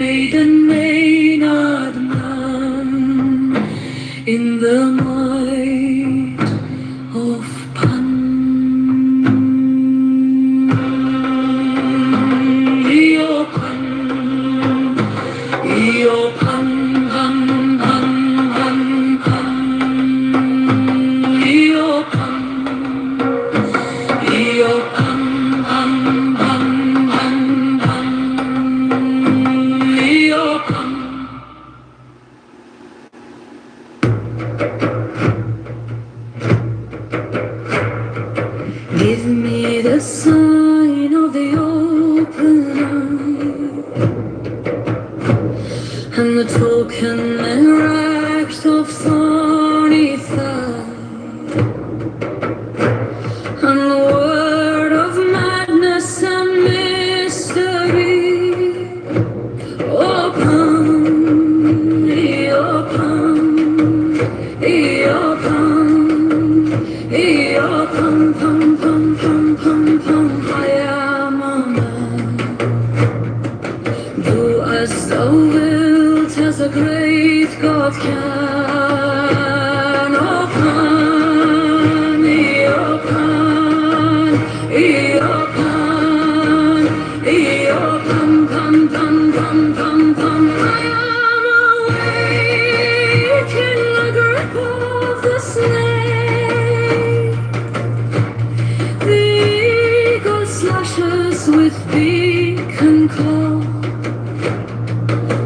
Maiden Maynard man in the might of Pan. Io Pan, io Pan, Pan, Pan, Pan, Pan. Io Pan, io Pan, Pan, Pan, Pan, Pan. Io Pan. Give me the sign of the open eye and the token erect of thorny thigh and the word of madness and mystery. Open, open, open, pum, pum, pum, pum, pum. I am a man. Do as thou wilt, as a great God can. Open, open, pum, pum, pum, pum, pum. I am awake in the grip of the snake. The eagle slashes with beak and claw.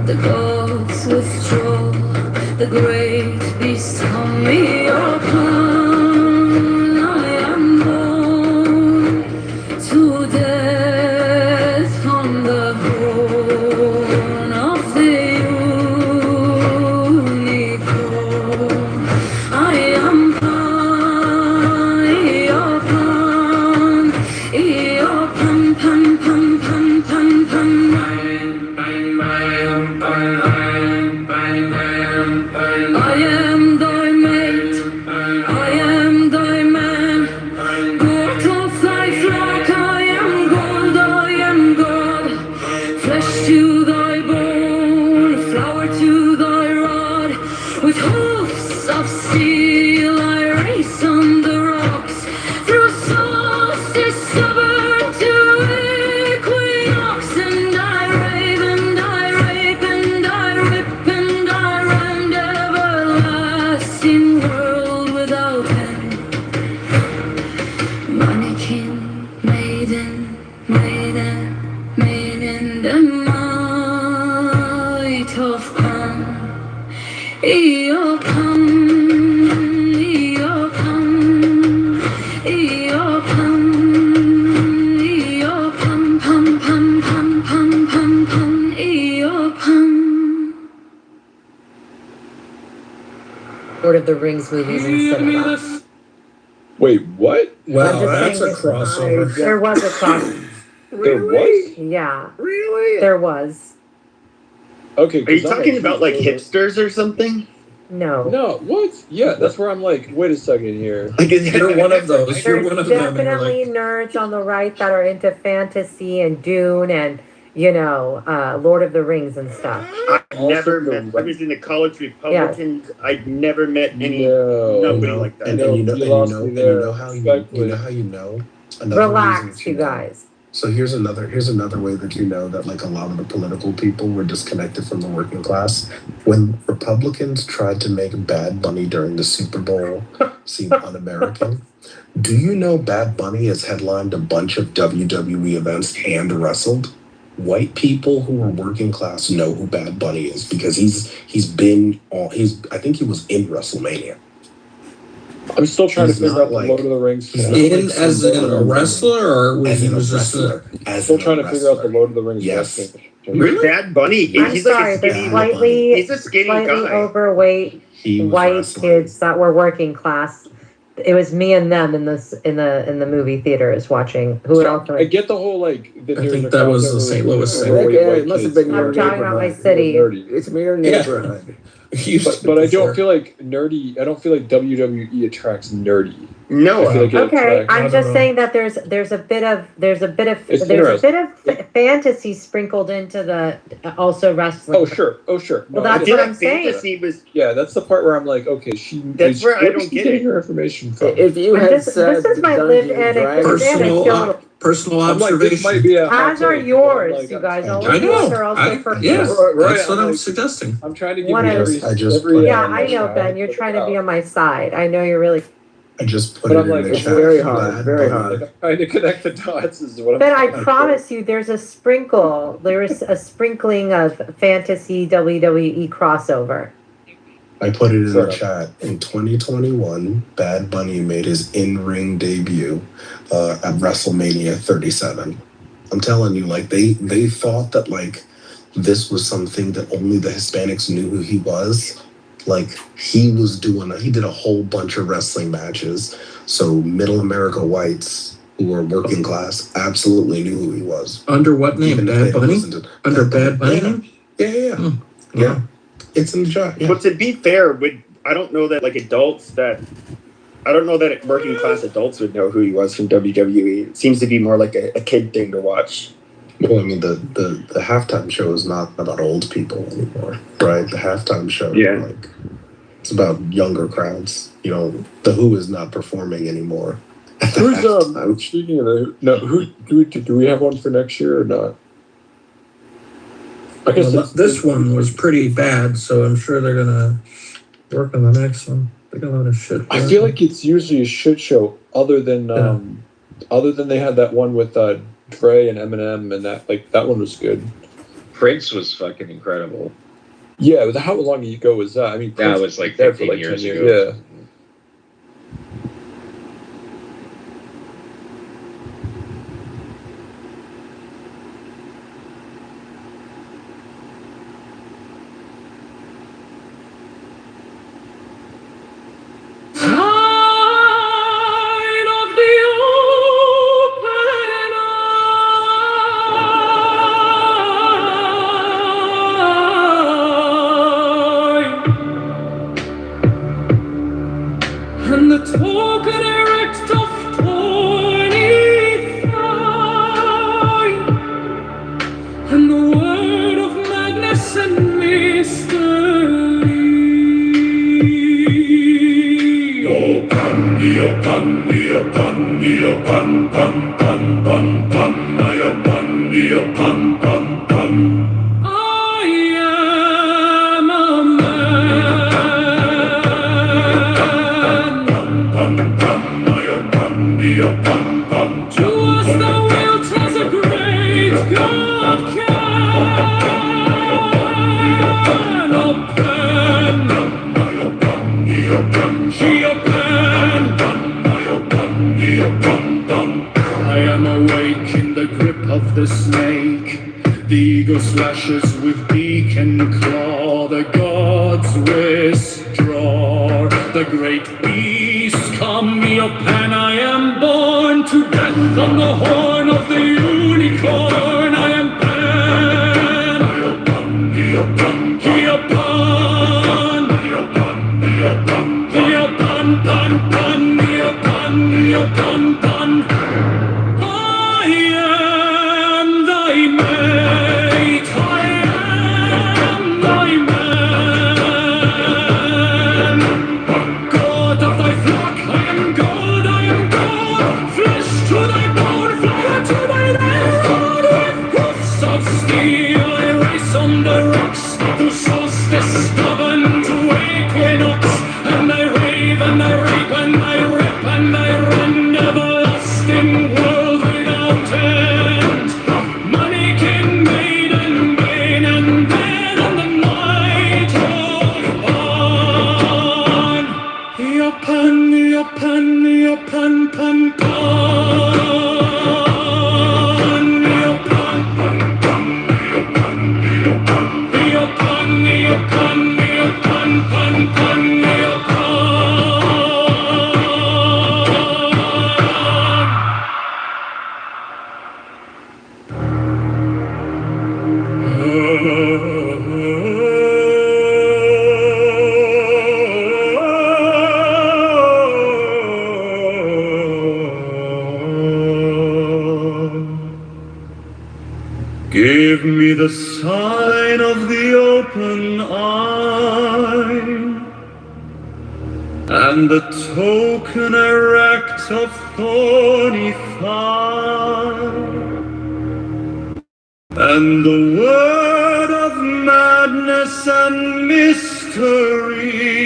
The gods withdraw. The great beast on me open. I am born to death on the horn of the unicorn. I am Pan, Pan, Pan, Pan, Pan, Pan, Pan. I am thy mate, I am thy man. Goat of thy flock, I am gold, I am God. Flesh to thy bone, flower to thy rod. With hoofs of steel I race on the rocks. Through solstice stubborn to equinox. And I rave and I rape and I rip and I rend. Everlasting world without end. Mannequin, maiden, maiden, maiden, the might of Pan. Io Pan, io Pan, io Pan, io Pan, Pan, Pan, Pan, Pan, Pan, Pan, io Pan. Lord of the Rings movies in cinema. Wait, what? Wow, I'm just that's a saying crossover. There was a crossover. There was? Yeah, Really? there was. Okay. Are you 'cause I'm talking about like confused. hipsters or something? No. No, what? Yeah, that's where I'm like, wait a second here. Like, You're one of those. You're There's one of them. And you're definitely like, nerds on the right that are into fantasy and Dune and, Lord of the Rings and stuff. I've never met. I was in the college Republicans. I'd never met any nobody like that. and No, you know, you and you lost know, me and there. you know how you know. Another Relax, reason you to know. guys. So here's another way that you know that like a lot of the political people were disconnected from the working class. When Republicans tried to make Bad Bunny during the Super Bowl seem un-American, do you know Bad Bunny has headlined a bunch of WWE events and wrestled? White people who are working class know who Bad Bunny is because I think he was in WrestleMania. I'm still trying He's to figure not out like- the Lord of the Rings. he's not connection. like as in a wrestler, or was As he in a was just wrestler. a I'm still trying to figure out the Lord of the Rings. Yes. With Bad Bunny, I'm he's sorry, like a the skinny. slightly, He's a skinny slightly guy. overweight He was white wrestling. kids that were working class. It was me and them in the movie theaters watching. Who would also? I get the whole like. I think that was the St. Louis thing. White Yeah, it must have kids been who your are I'm talking about my neighborhood. city. nerdy. It's your neighborhood. But I don't feel like nerdy. I don't feel like WWE attracts nerdy. No. I feel like it Okay, attracts- I'm just saying that there's a bit of fantasy sprinkled into the also wrestling. Oh sure. Well, No, that's I get what it. I'm saying. Fantasy was. Yeah, that's the part where I'm like, okay, That's where I where don't is she get getting it. her information from? If you had This said is my lived anecdote. Personal I'm like, this might observation. be a hot As are take, but yours, I'm like, you I'm guys. trying All to- I of yours know. are also for Yes, Right, that's what I'm I'm like- suggesting. I'm trying to give One you is- every. I just every put it Yeah, in I the know, chat. Ben. You're trying to be on my side. I know you're really. I just put But it I'm like, in the it's chat. very hard, Bad very Bunny. hard. Like, I'm trying to connect the dots. Is what But I'm I promise you, there's a sprinkle. There is a sprinkling of fantasy WWE crossover. I put it in Fair the enough. chat. In 2021, Bad Bunny made his in-ring debut at WrestleMania 37. I'm telling you, like they thought that like this was something that only the Hispanics knew who he was. Like he did a whole bunch of wrestling matches. So Middle America whites who were working class absolutely knew who he was. Under what name? Even if they Bad don't Bunny? listen to- Under Bad Bunny? name? Yeah. Hmm. Yeah. It's in the chat. Yeah. But to be fair, I don't know that working class adults would know who he was from WWE. It seems to be more like a kid thing to watch. Well, I mean, the halftime show is not about old people anymore, right? The halftime show, Yeah. like, it's about younger crowds. You know, the Who is not performing anymore. at the Who's halftime. speaking of the no? Who do we have one for next year or not? I guess Well, it's- this one was pretty bad, so I'm sure they're gonna work on the next one. They got a lot of shit. I feel like it's usually a shit show. Other than they had that one with Dre and Eminem, and that one was good. Prince was fucking incredible. Yeah, but how long ago was that? I mean, That Prince was like dead for 15 years 10 ago. Yeah. Sign of the open eye, and the token erect of 25, and the word of madness and mystery. I am a man. To us the will tells a great God can open. She opened. I am awake in the grip of the snake. The eagle slashes with beak and claw. The gods withdraw. The great beast come upon. I am born to death on the horn of the unicorn. I am Pan. He upon. He upon, pun, pun, he upon, pun. I am thy mate, I am thy man. God of thy flock, I am God, flesh to thy bone, fire to thy land. With hoofs of steel I race on the rocks, through solstice stubborn to equinox, and I rave and I rape and I rip and I run, everlasting world without end. Money, king, maiden, bane, and then on the night of on. Yapan, yapan, yapan, pan, pan. Yapan, yapan, yapan, yapan, pan, pan, yapan. the sign of the open eye, and the token erect of thorny thigh, and the word of madness and mystery.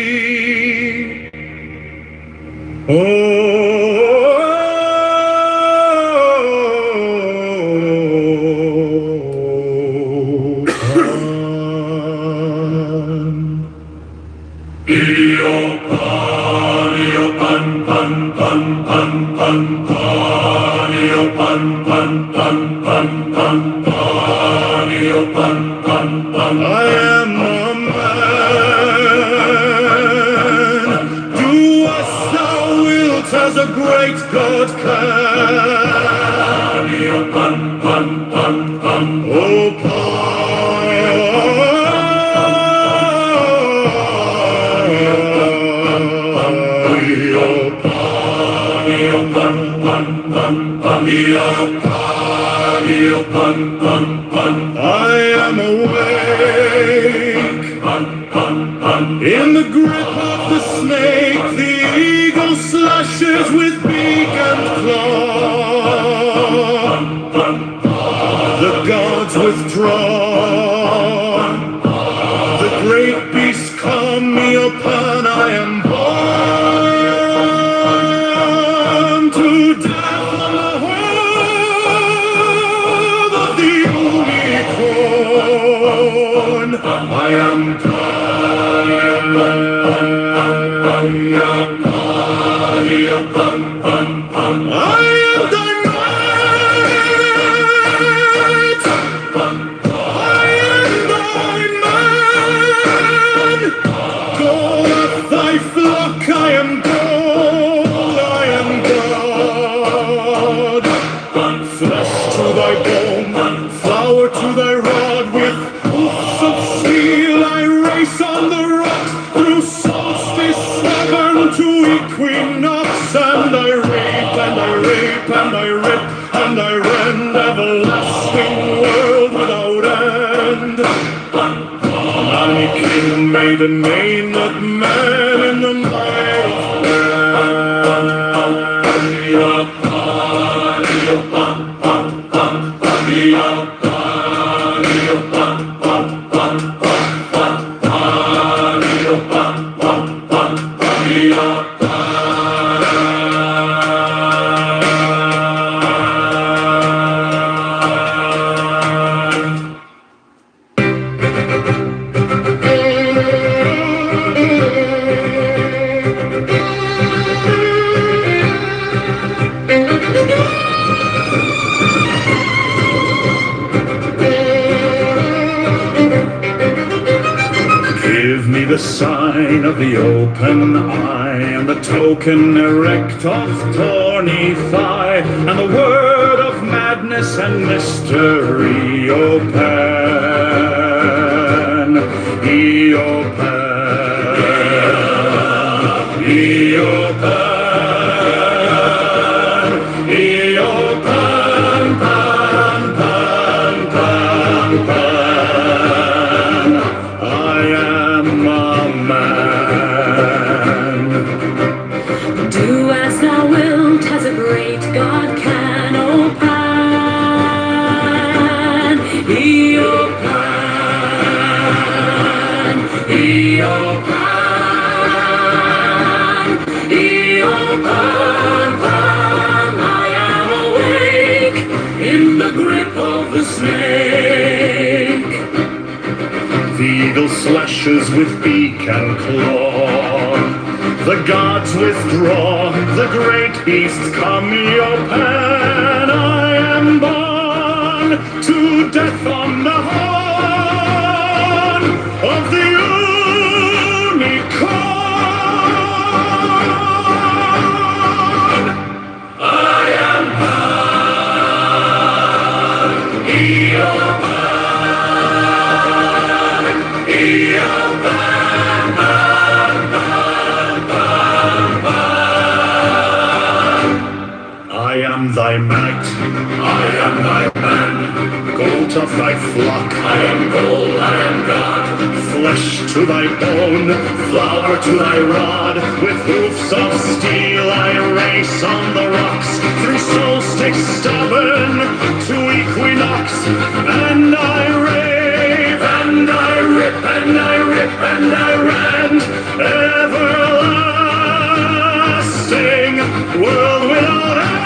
I am a man. Do as thou wilt, as a great God can. Oh, I am awake in the grip of the snake. The eagle slashes with beak and claw. The gods withdraw. The great beast come me upon. I am born to death on the hold of the unicorn. I am to thy rod, with hoofs of steel I race on the rocks, through solstice stubborn to equinox, and I rape and I rape and I rip and I rend, everlasting world without end. My king made a name that man in the might the sign of the open eye, and the token erect of thorny thigh, and the word of madness and mystery. Open, he open, he open, he open, pan, pan, pan, pan. I am a man. Do as thou wilt, as a great God can. O Pan, he o Pan, he o Pan, he o Pan, Pan. I am awake in the grip of the snake. The eagle slashes with beak and claw. The gods withdraw. The great beast come, ye open. I am born to death on the horn of the unicorn. I am born, he open. I am thy might, I am thy man. Go to of thy flock. I am gold, I am God. Flesh to thy bone, flower to thy rod. With hoofs of steel I race on the rocks. Through solstice stubborn to equinox. And I rave, and I rip, and I rip, and I rant. Everlasting world without end.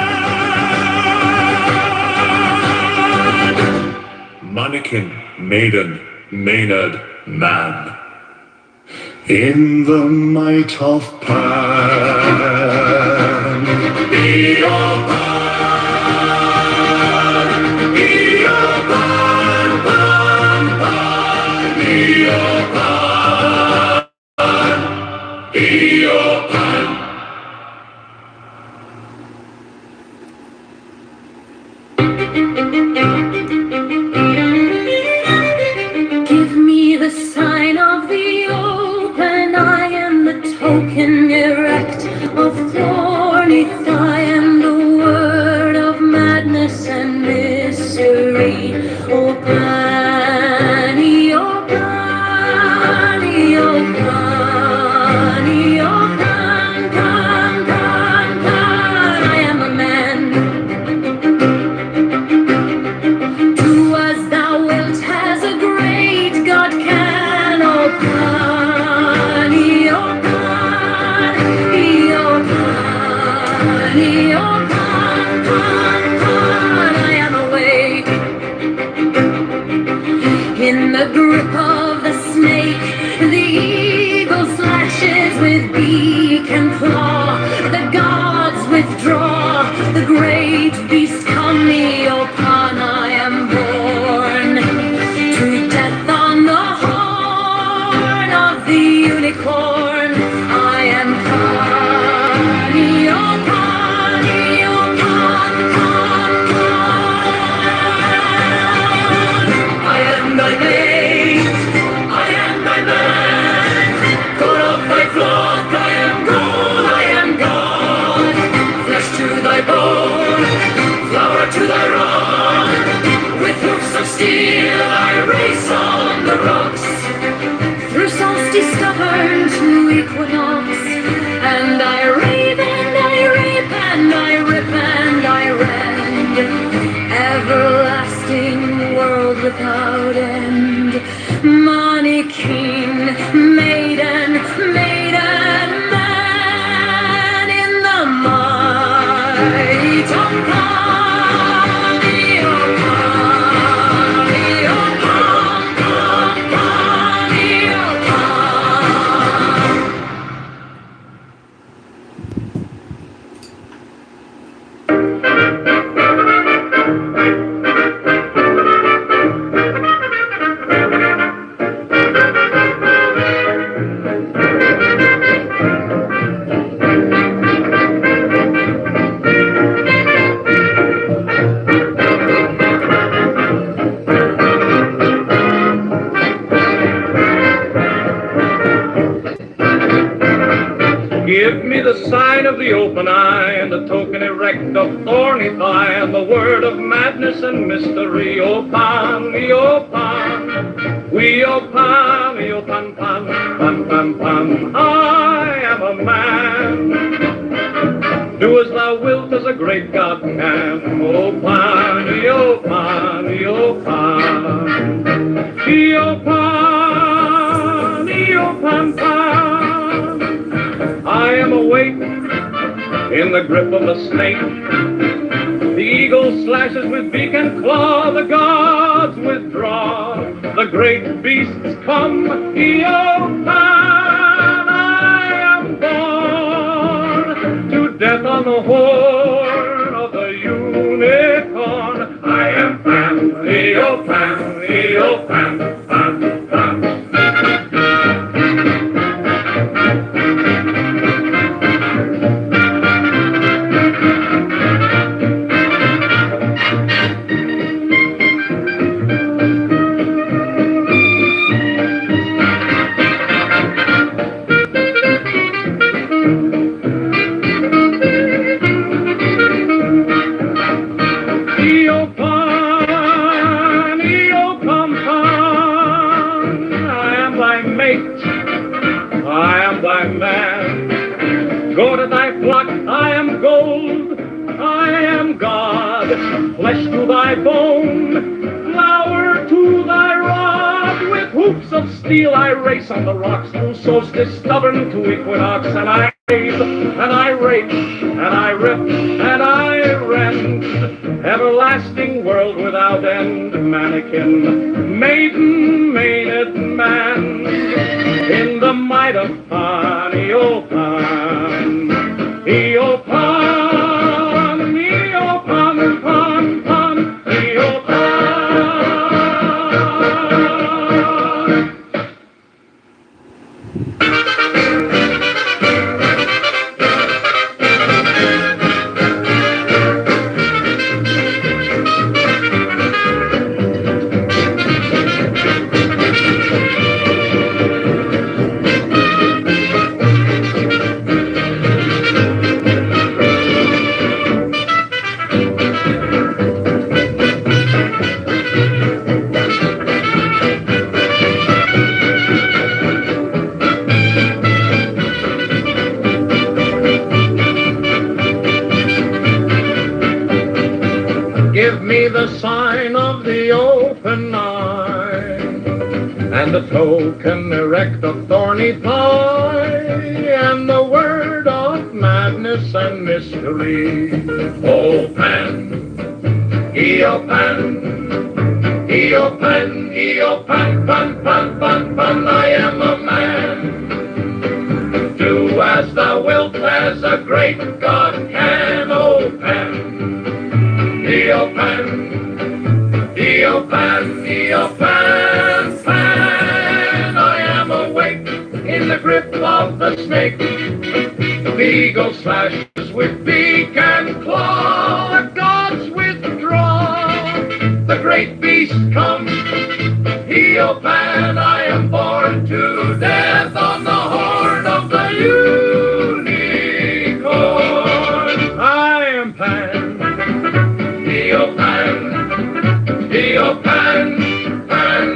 Mannequin, maiden, Maynard, man. In the might of Pan. Eopan, Eopan, Pan, Pan, Eopan, Eopan. Give me the sign of the open eye and the token erect of thorny thigh and the word of madness and mystery. O Pani, O Pani, O Pani, O Pan, Pan, Pan, Pan. I am a man. Do as thou wilt, as a great God can. O Pani, O Pani, O Pani, O Pan, Pan, Pan. I am awake in the grip of the snake. The eagle slashes with beak and claw. The gods withdraw. The great beast come me. O Pan, I am born to death on the horn of the unicorn. I am Pani, O Pani, O Pan, Pan, Pan. I am thy mate, I am thy man. God of thy flock, I am gold, I am God. Flesh to thy bone, flower to thy rod. With hoofs of steel I race on the rocks. Through solstice stubborn to equinox. And I rave and I rape and I rip and I rend. Everlasting world without end. Mannequin, maiden, maiden, man in the might of Pani, O Pani, O Pan, Pan, Pani, O Pan. Give me the sign of the open eye and the token erect of thorny thigh and the word of madness and mystery. O Pan, O Pan, we O Pan, Pan, Pan, Pan, Pan, Pan. I am a man. Do as thou wilt, as a great God can. O Pan, O Pan, O Pan, O Pan, O Pan, Pan. I am awake in the grip of the snake. The eagle slashes with beak and claw. The gods withdraw. The great beasts come. Eopan, I am born to death on the horn of the unicorn. I am Pan, Eopan, Eopan, Pan, Pan. am thy mate, I am thy man. Go to thy flock, I am gold, I am God. Flesh to thy bone, flower to thy rod. With hoops of steel I race on the rocks, through solstice stubborn to equinox. And I rape, and I rape, and I rip, and I rend. Everlasting world without end, mannequin, maiden, maided man. In the might of Pan, Eopan, Eopan, Eopan, Pan, Pan, Eopan. Give me the sign of the open eye, and the token erect of thorny thigh, and the word of madness and mystery. Open, Eopan, Eopan, Eopan, pan, pan, pan, pan, I am a man. Do as thou wilt, as a great God can. Open, Eopan, Eopan, Eopan, pan. I am awake in the grip of the snake. The eagle slashes with beak and claw. The gods withdraw. The great beast comes. Eopan, I am born to death on the horn of the unicorn. I am Pan. Eopan, Eopan, Pan,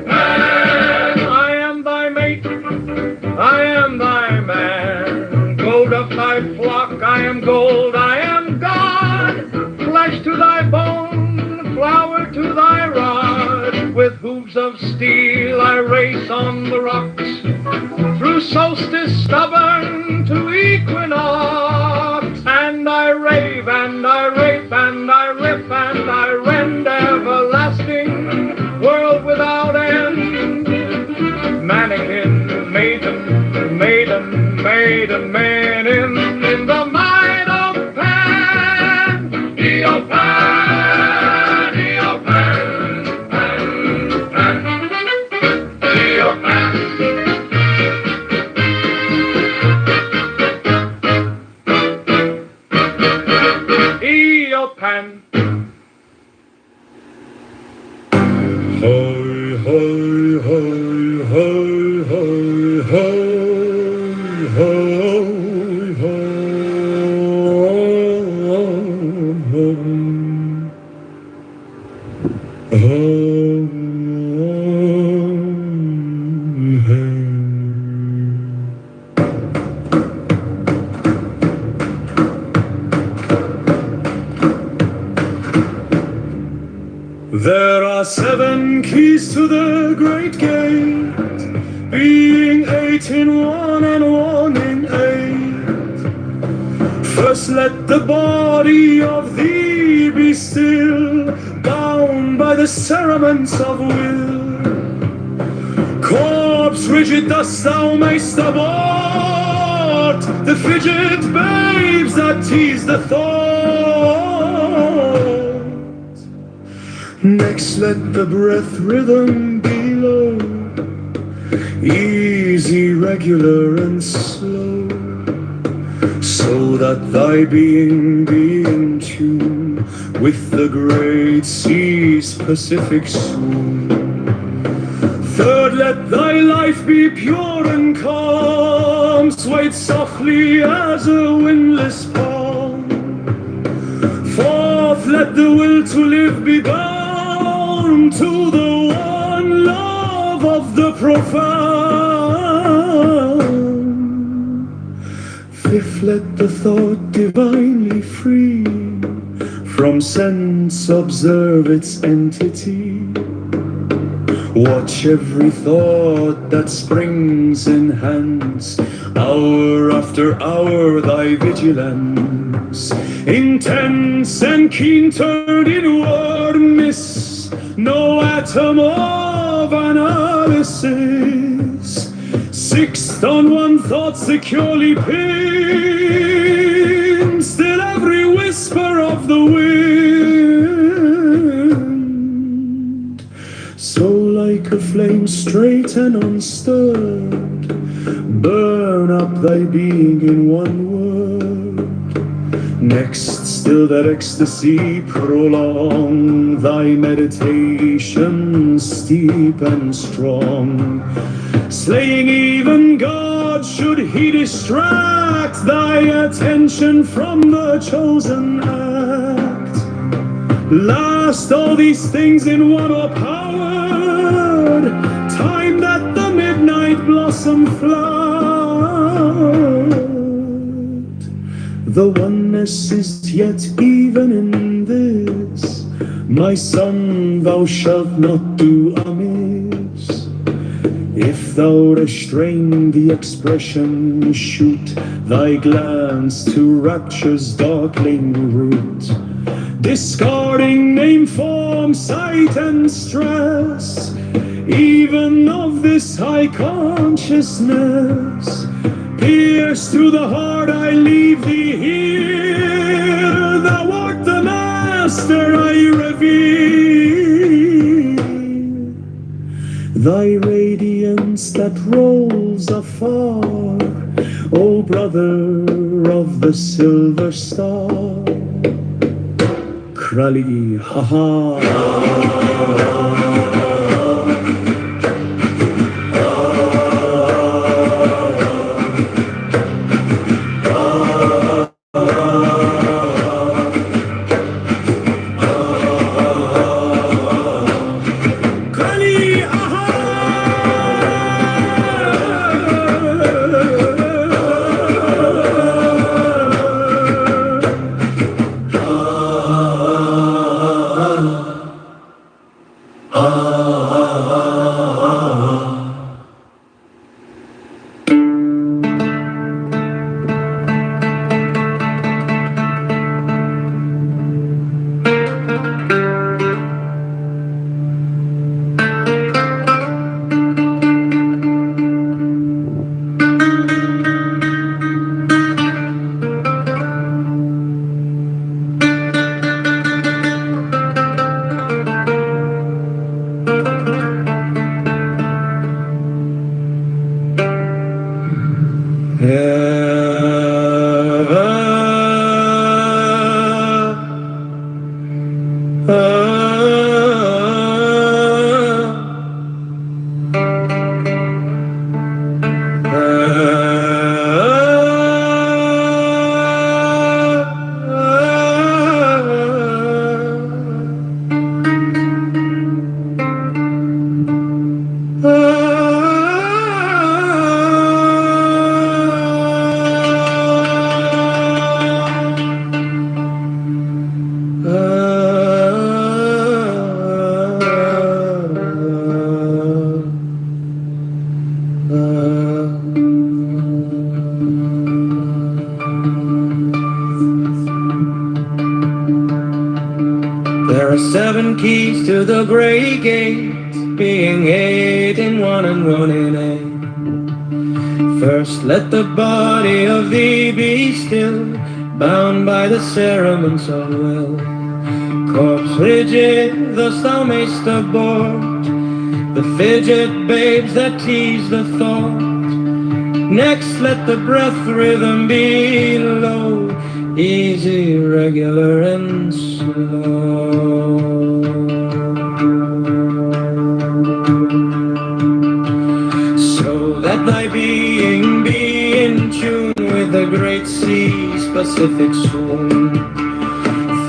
Pan. I am thy mate, I am thy man. Gold of thy flock, I am gold, I am God. Flesh to thy bone, flower to thy rod. With hooves of steel I race on the rocks, through solstice stubborn to equinox. And I rave, and I rape, and I rip, and I rend. Everlasting world without end. Mannequin, maiden, maiden, maiden, man in the might of Pan. Eopan, Eopan, Pan, Pan, Eopan. Eopan. Hoy, hoy, hoy, hoy, hoy, hoy, hoy, There are 7 keys to the great gate, being 8 in one and 1 in 8. First let the body of thee be still, bound by the cerements of will. Corpse rigid thus thou mayst abort the fidget babes that tease the thought. Next let the breath rhythm be low, easy, regular and slow, so that thy being be in tune with the great sea's Pacific swoon. Third, let thy life be pure and calm, swayed softly as a windless palm. Fourth, let the will to live be bound to the one love of the profound. Fifth, let the thought divinely free from sense observe its entity. Watch every thought that springs, enhance hour after hour thy vigilance. Intense and keen turned inward, miss no atom of analysis. Sixth on one thought securely pinned, still every whisper of the wind. So like a flame straight and unstirred, burn up thy being in one word. Next, still that ecstasy prolong, thy meditation steep and strong. Slaying even God should he distract thy attention from the chosen act. Last, all these things in one are powered, time that the midnight blossom flowered. The oneness is yet even in this, my son, thou shalt not do amiss. If thou restrain the expression, shoot thy glance to rapture's darkling root, discarding name, form, sight, and stress, even of this high consciousness. Pierce to the heart, I leave thee here. Thou art the master I revere. Thy radiance that rolls afar, O brother of the silver star. Krali, ha ha. There are 7 keys to the great gate, being 8 in one and 1 in 8. First, let the body of thee be still, bound by the cerements of will. Corpse rigid, thus thou mayst abort the fidget babes that tease the thought. Next, let the breath rhythm be low, easy, regular, and slow. So that thy being be in tune with the great sea's Pacific swoon.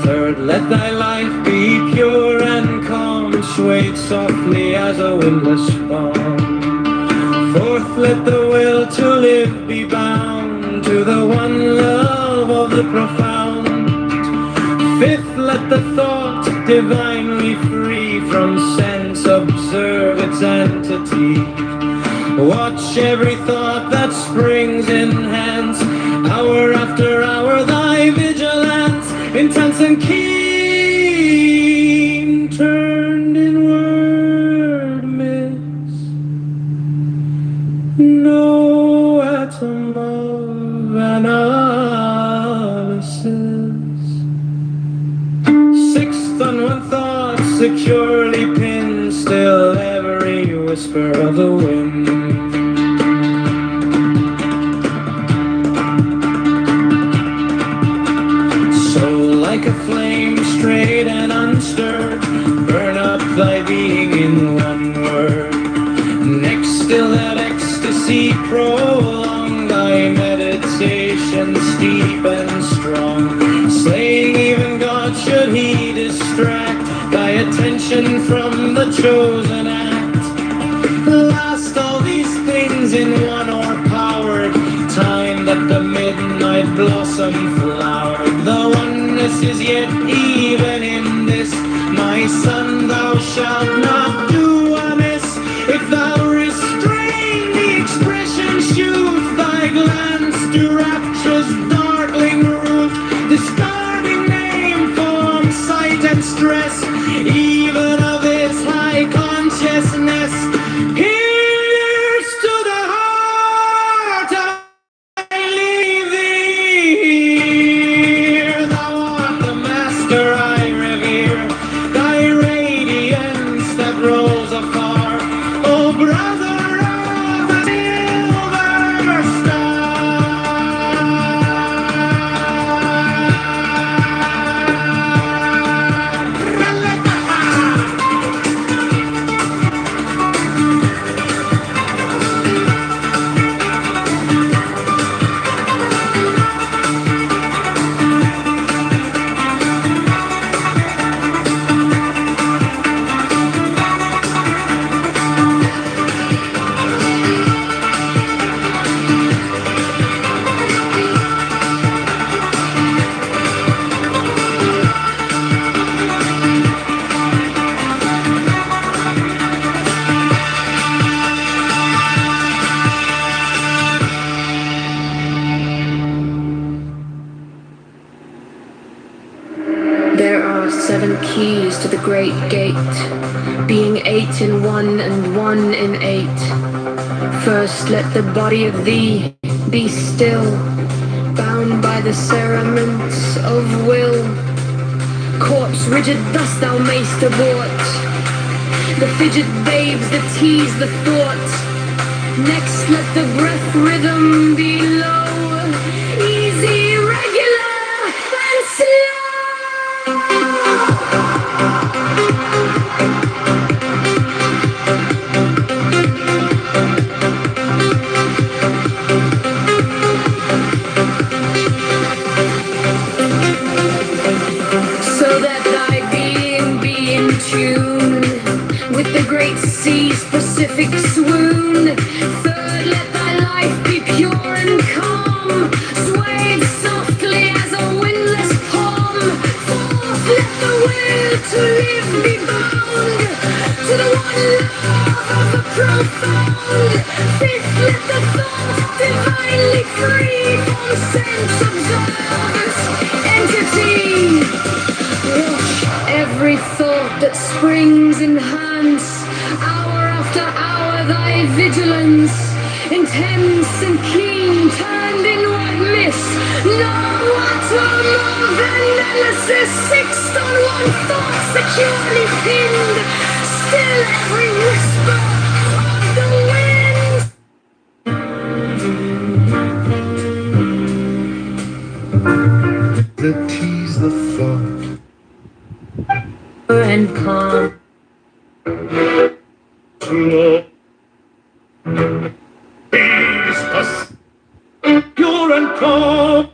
Third, let thy life be pure and calm, swayed softly as a windless fawn. Fourth, let the will to live be bound to the one love of the profound. Fifth, let the thought divinely free from sense observe its entity. Watch every thought that springs enhance, hour after hour thy vigilance, intense and keen, turned inward miss no atom of analysis. Sixth, on one thought securely pinned, still every whisper of the wind. So like a flame straight and unstirred, burn up thy being in one word. Next, still that ecstasy prolong thy meditation steep and strong, slaying even God should he distract thy attention from the chosen act. Last, all these things in one o'erpowered time that the midnight blossom flowered. The oneness is yet even in this, my son, thou shalt not do amiss. If thou restrain the expression, shoot thy glance to rapture's darkling root, discarding name, form, sight, and stress, even of this high consciousness. Here's to the heart I leave thee. Thou art the master I revere, thy radiance that rolls afar, oh brother of the silver There are 7 keys to the great gate, being 8 in 1 and 1 in 8. First let the body of thee be still, bound by the cerements of will. Corpse rigid thus thou mayst abort the fidget babes that tease the thought. Next let the breath rhythm be low, easy, regular, and slow. So that thy being be in tune with the great sea's Pacific swoon. Third, let thy life be pure and calm, swayed softly as a windless palm. Fourth, let the will to live be bound to the one love of the profound. Fifth, let the thought divinely free from sense observers entity. Watch every thought that springs enhance, hour after hour thy vigilance, intense and keen, turned inward miss no atom of analysis. Sixth, on one thought securely pinned, still every whisper of the wind. that tease the thought. And calm. Slow. Peace, pure and calm.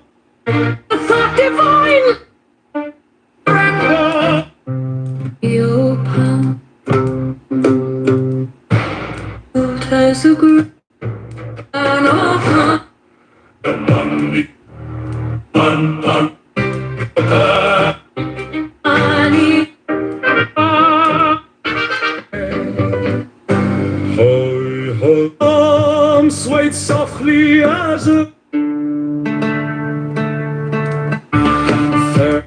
The thought divine. Surrender. Your palm. Hoi, hoi, arm swayed softly as a third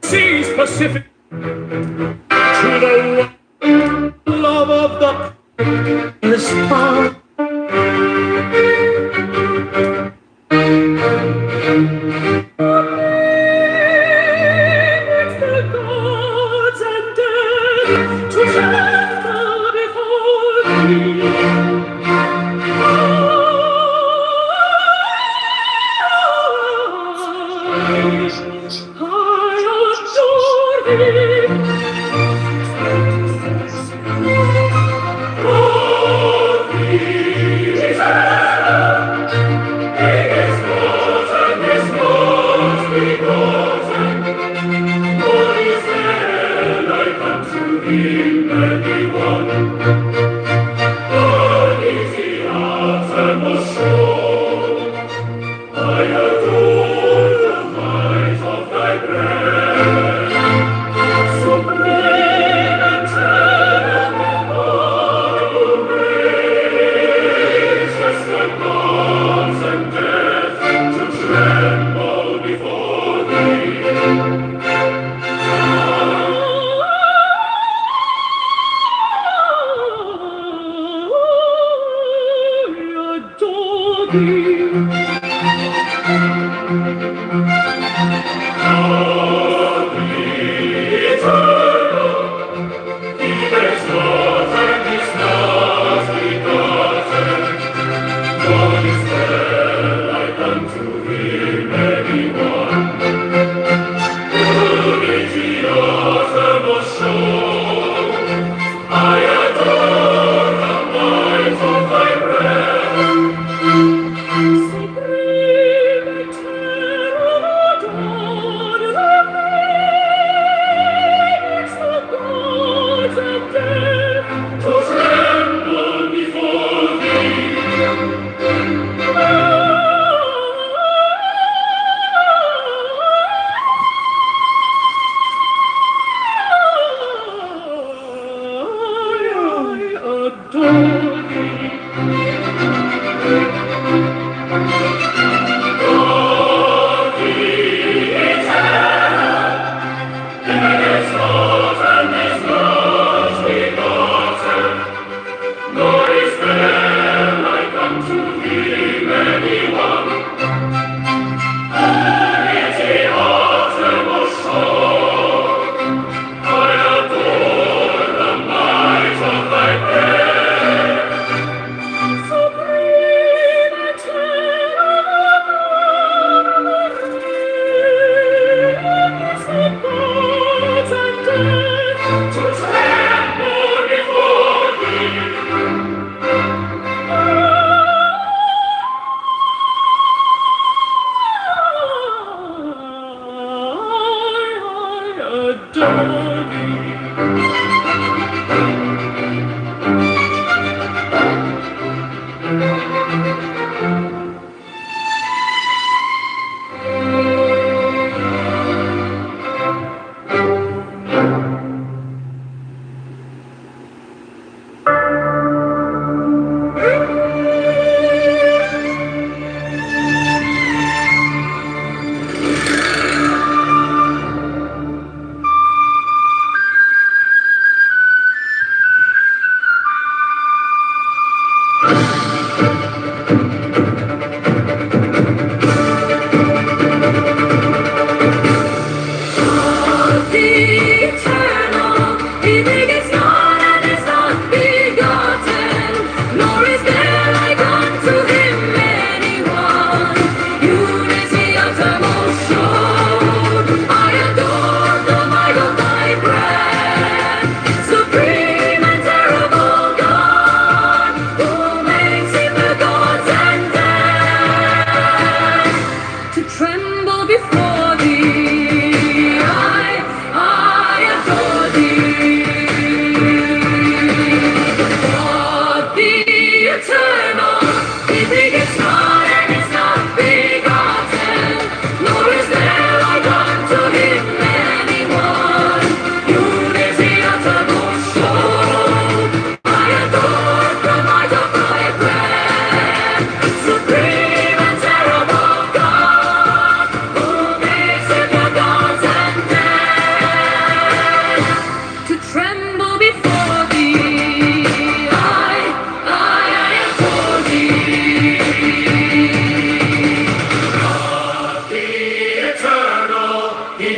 seas Pacific to the love of the spot.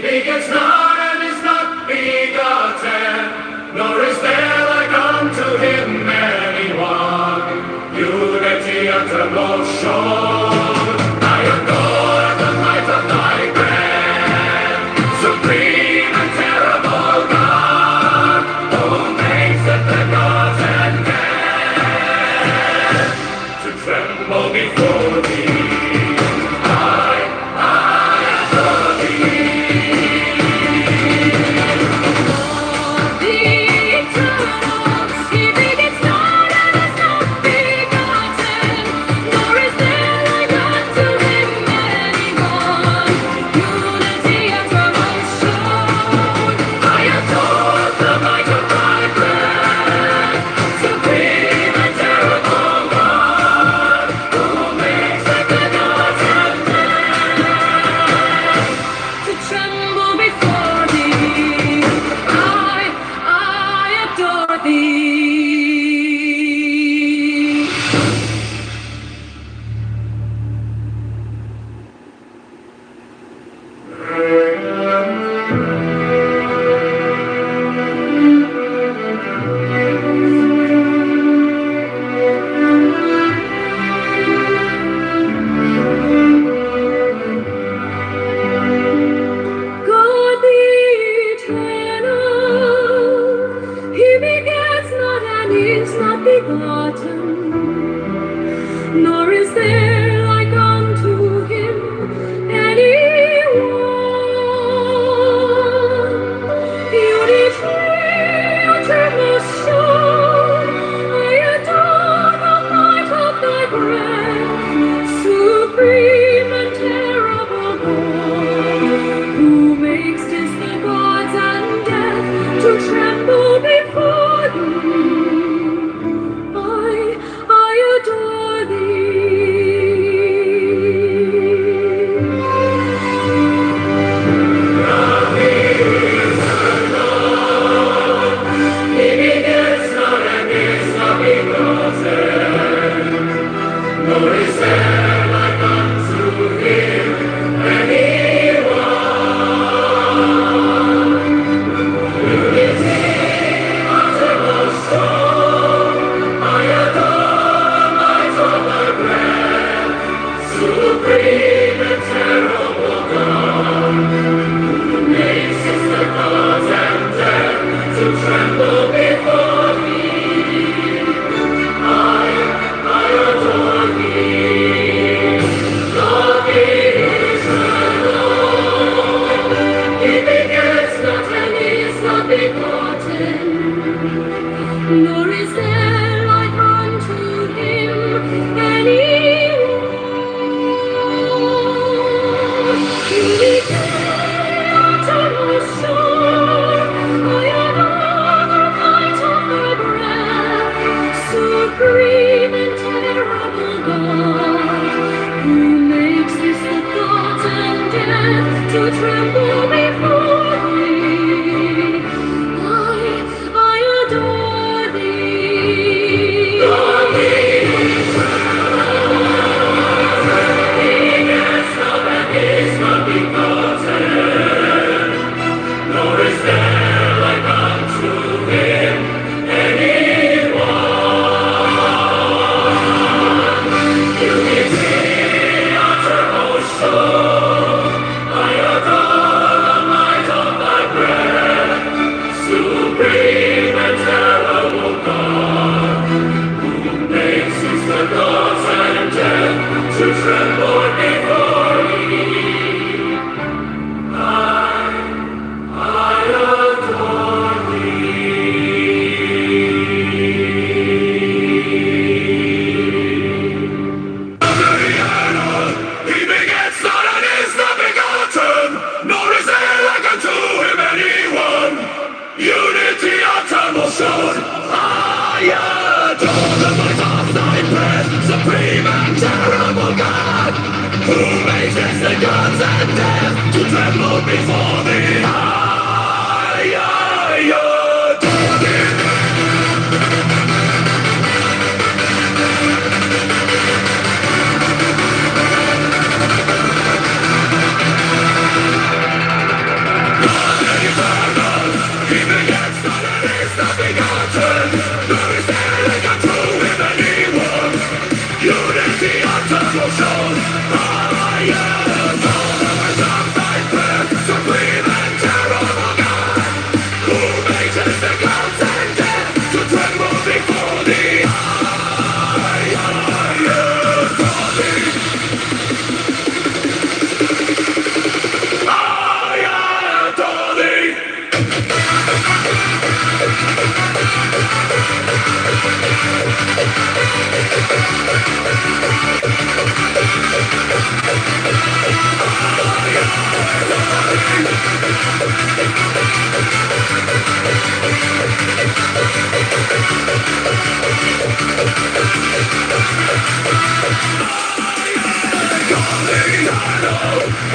begets not and is not begotten, nor is there like unto him anyone. Unity uttermost shown. I adore the might of thy grand, supreme and terrible God, who maketh the gods and men to tremble before thee. Nor is there like unto him anyone. Unity uttermost shown. I adore the might of thy breath, supreme and terrible God, who makest the gods and death to tremble before thee. I adore nor is there like unto him anyone. Unity uttermost shown. I adore the might of thy breath, supreme and terrible God, who makes the gods and death to tremble before thee. I adore thee. God is alone. He begets not and is not begotten, nor is there like unto him anyone. Unity uttermost shown. I adore the might of thy breath, supreme and terrible God, who makes this the gods and death to tremble before thee. I adore thee. God is he begets not and is not begotten, nor is there like unto him anyone. Unity uttermost shown. I adore the might of thy breath, supreme and terrible God, who makes the gods and death to tremble before thee. I adore He begets not and is not begotten, nor is there like unto him anyone. Unity uttermost shown. I adore the might of thy breath, supreme and terrible God, who makes the gods and death to tremble before thee. I adore thee.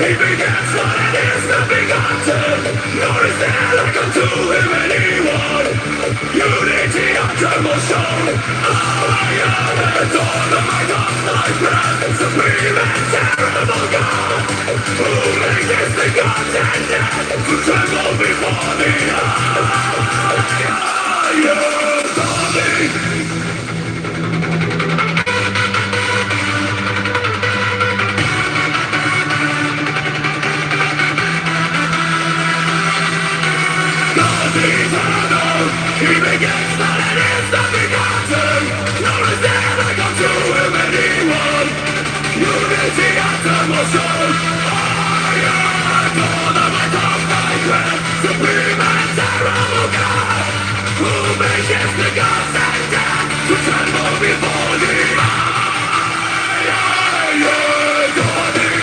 He begins what it is to be gotten, nor is there like unto him anyone. Unity under motion, I am the dawn of my God's life breath, supreme and terrible God, who makes the gods and death to tremble before the eye of me. He begins that it is the begotten, nor is there like unto him anyone. Unity after motion, I adore the might of thy breath, supreme and terrible God, who makes the gods and death to tremble before thee. I adore thee.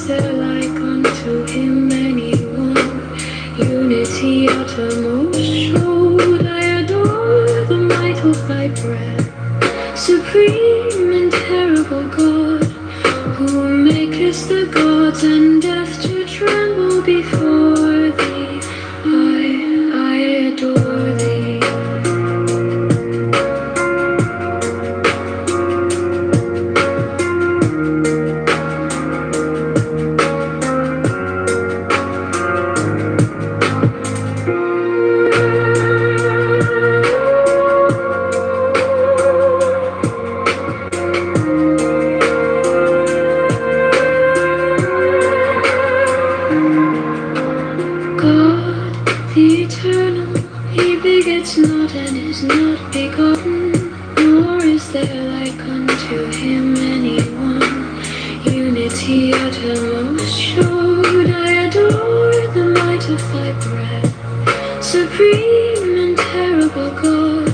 is there like unto him anyone? Unity uttermost showed. I adore the might of thy breath, supreme and terrible God, who makest the gods and death to tremble before thee. I adore thee. God, the eternal, he begets not and is not begotten, nor is there like unto him anyone. Unity uttermost showed. I adore the might of thy breath, supreme and terrible God,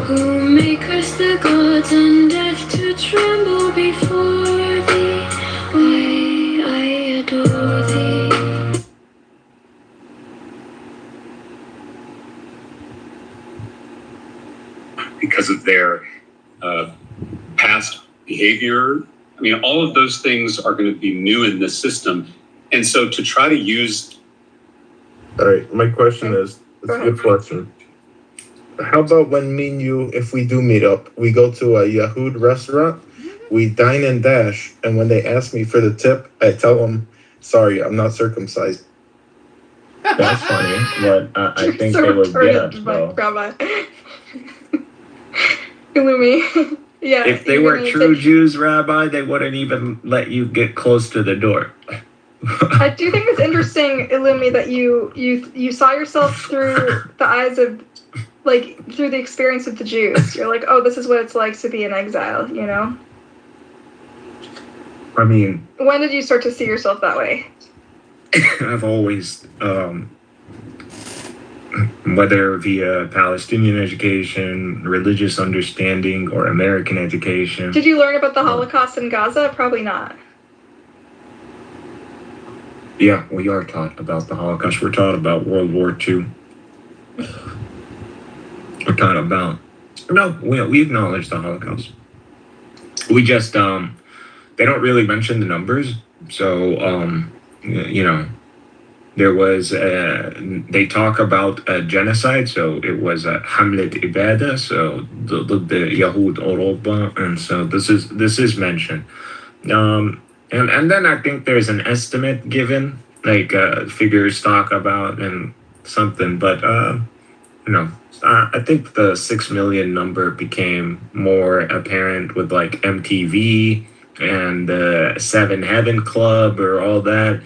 who makest the gods and death to tremble before thee. I adore thee. Because of their past behavior. I mean, all of those things are going to be new in this system. And so to try to use... All right, my question is, it's a good question. How about when me and you, if we do meet up, we go to a Yahoo restaurant, we dine and dash, and when they ask me for the tip, I tell them, sorry, I'm not circumcised. That's funny, but I think they would get us, though. Rabbi. Illumi. Yeah. If they were true Jews, Rabbi, they wouldn't even let you get close to the door. I do think it's interesting, Illumi, that you saw yourself through the eyes of, like, through the experience of the Jews. You're like, oh, this is what it's like to be in exile, you know? I mean... When did you start to see yourself that way? I've always, whether via Palestinian education, religious understanding, or American education. Did you learn about the Holocaust in Gaza? Probably not. Yeah, we are taught about the Holocaust. We're taught about World War II. We're taught about... No, we acknowledge the Holocaust. We just, they don't really mention the numbers. So, you know, there was, they talk about a genocide. So it was a Hamlet Ibada. So the Yahud Oroba. And so this is mentioned. And then I think there's an estimate given, like figures talk about and something, but you know, I think the 6 million number became more apparent with like MTV and the Seven Heaven Club or all that.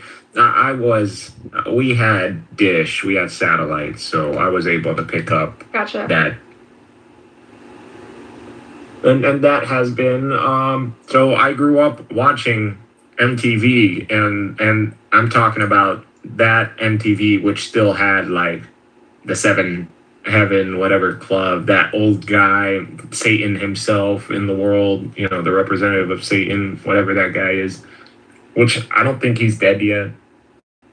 We had dish, we had satellite, so I was able to pick up that. And that has been, so I grew up watching MTV, and I'm talking about that MTV, which still had like the Seven Heaven, whatever club, that old guy, Satan himself in the world, you know, the representative of Satan, whatever that guy is, which I don't think he's dead yet.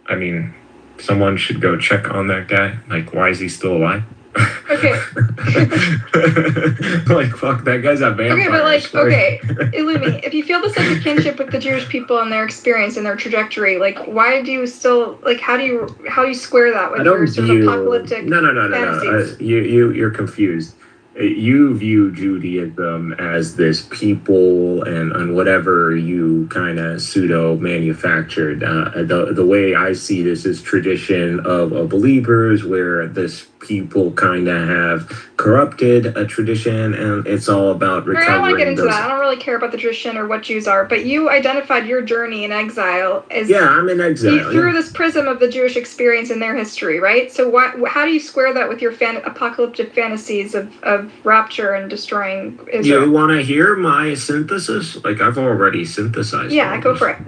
I mean, someone should go check on that guy. Like, why is he still alive? Okay. Like, fuck, that guy's a vampire. Okay, but like, okay, Illumi, if you feel this type of kinship with the Jewish people and their experience and their trajectory, like, why do you still, like, how do you square that with your sort of apocalyptic fantasies? You're confused. You view Judaism as this people and whatever you kind of pseudo manufactured. The way I see this is tradition of believers, where this people kind of have corrupted a tradition, and it's all about recovering. I don't want to get into that. I don't really care about the tradition or what Jews are, but you identified your journey in exile as I'm in exile through this prism of the Jewish experience and their history, right? So how do you square that with your apocalyptic fantasies of rapture and destroying Israel? You want to hear my synthesis? Like, I've already synthesized. Yeah, go for it.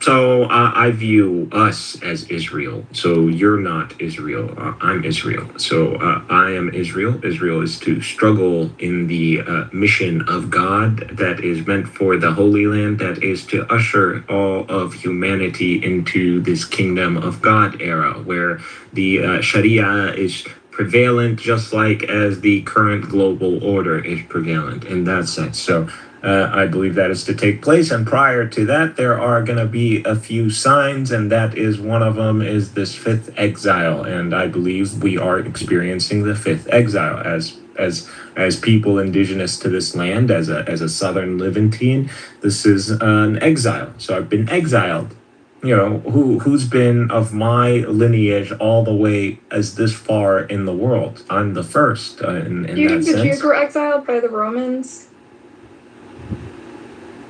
So I view us as Israel. So you're not Israel. I'm Israel. So I am Israel. Israel is to struggle in the mission of God that is meant for the Holy Land, that is to usher all of humanity into this kingdom of God era, where the Sharia is prevalent, just like as the current global order is prevalent in that sense. So I believe that is to take place. And prior to that, there are going to be a few signs, and that is one of them is this fifth exile. And I believe we are experiencing the fifth exile as people indigenous to this land, as a Southern Levantine. This is an exile. So I've been exiled. You know, who's been of my lineage all the way as this far in the world? I'm the first in Do you that think the sense. Jews were exiled by the Romans?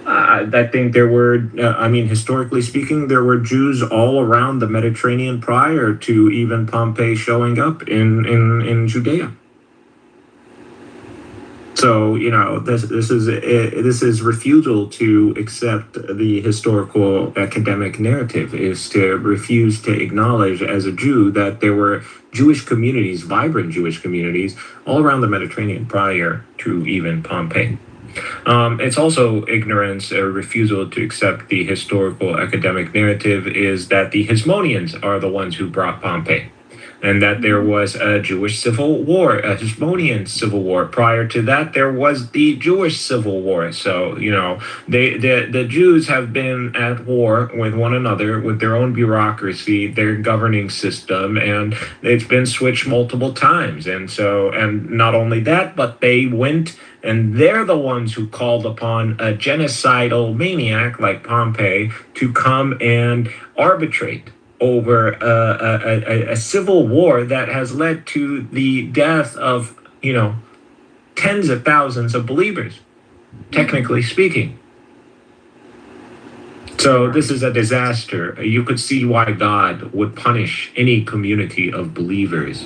I think there were, historically speaking, there were Jews all around the Mediterranean prior to even Pompey showing up in Judea. So, you know, this is refusal to accept the historical academic narrative, is to refuse to acknowledge as a Jew that there were Jewish communities, vibrant Jewish communities, all around the Mediterranean prior to even Pompey. It's also ignorance or refusal to accept the historical academic narrative is that the Hasmoneans are the ones who brought Pompey, and that there was a Jewish civil war, a Hasmonean civil war. Prior to that, there was the Jewish civil war. So, you know, the Jews have been at war with one another, with their own bureaucracy, their governing system, and it's been switched multiple times. And so, and not only that, but they went and they're the ones who called upon a genocidal maniac like Pompey to come and arbitrate over a civil war that has led to the death of, you know, tens of thousands of believers, technically speaking. So this is a disaster. You could see why God would punish any community of believers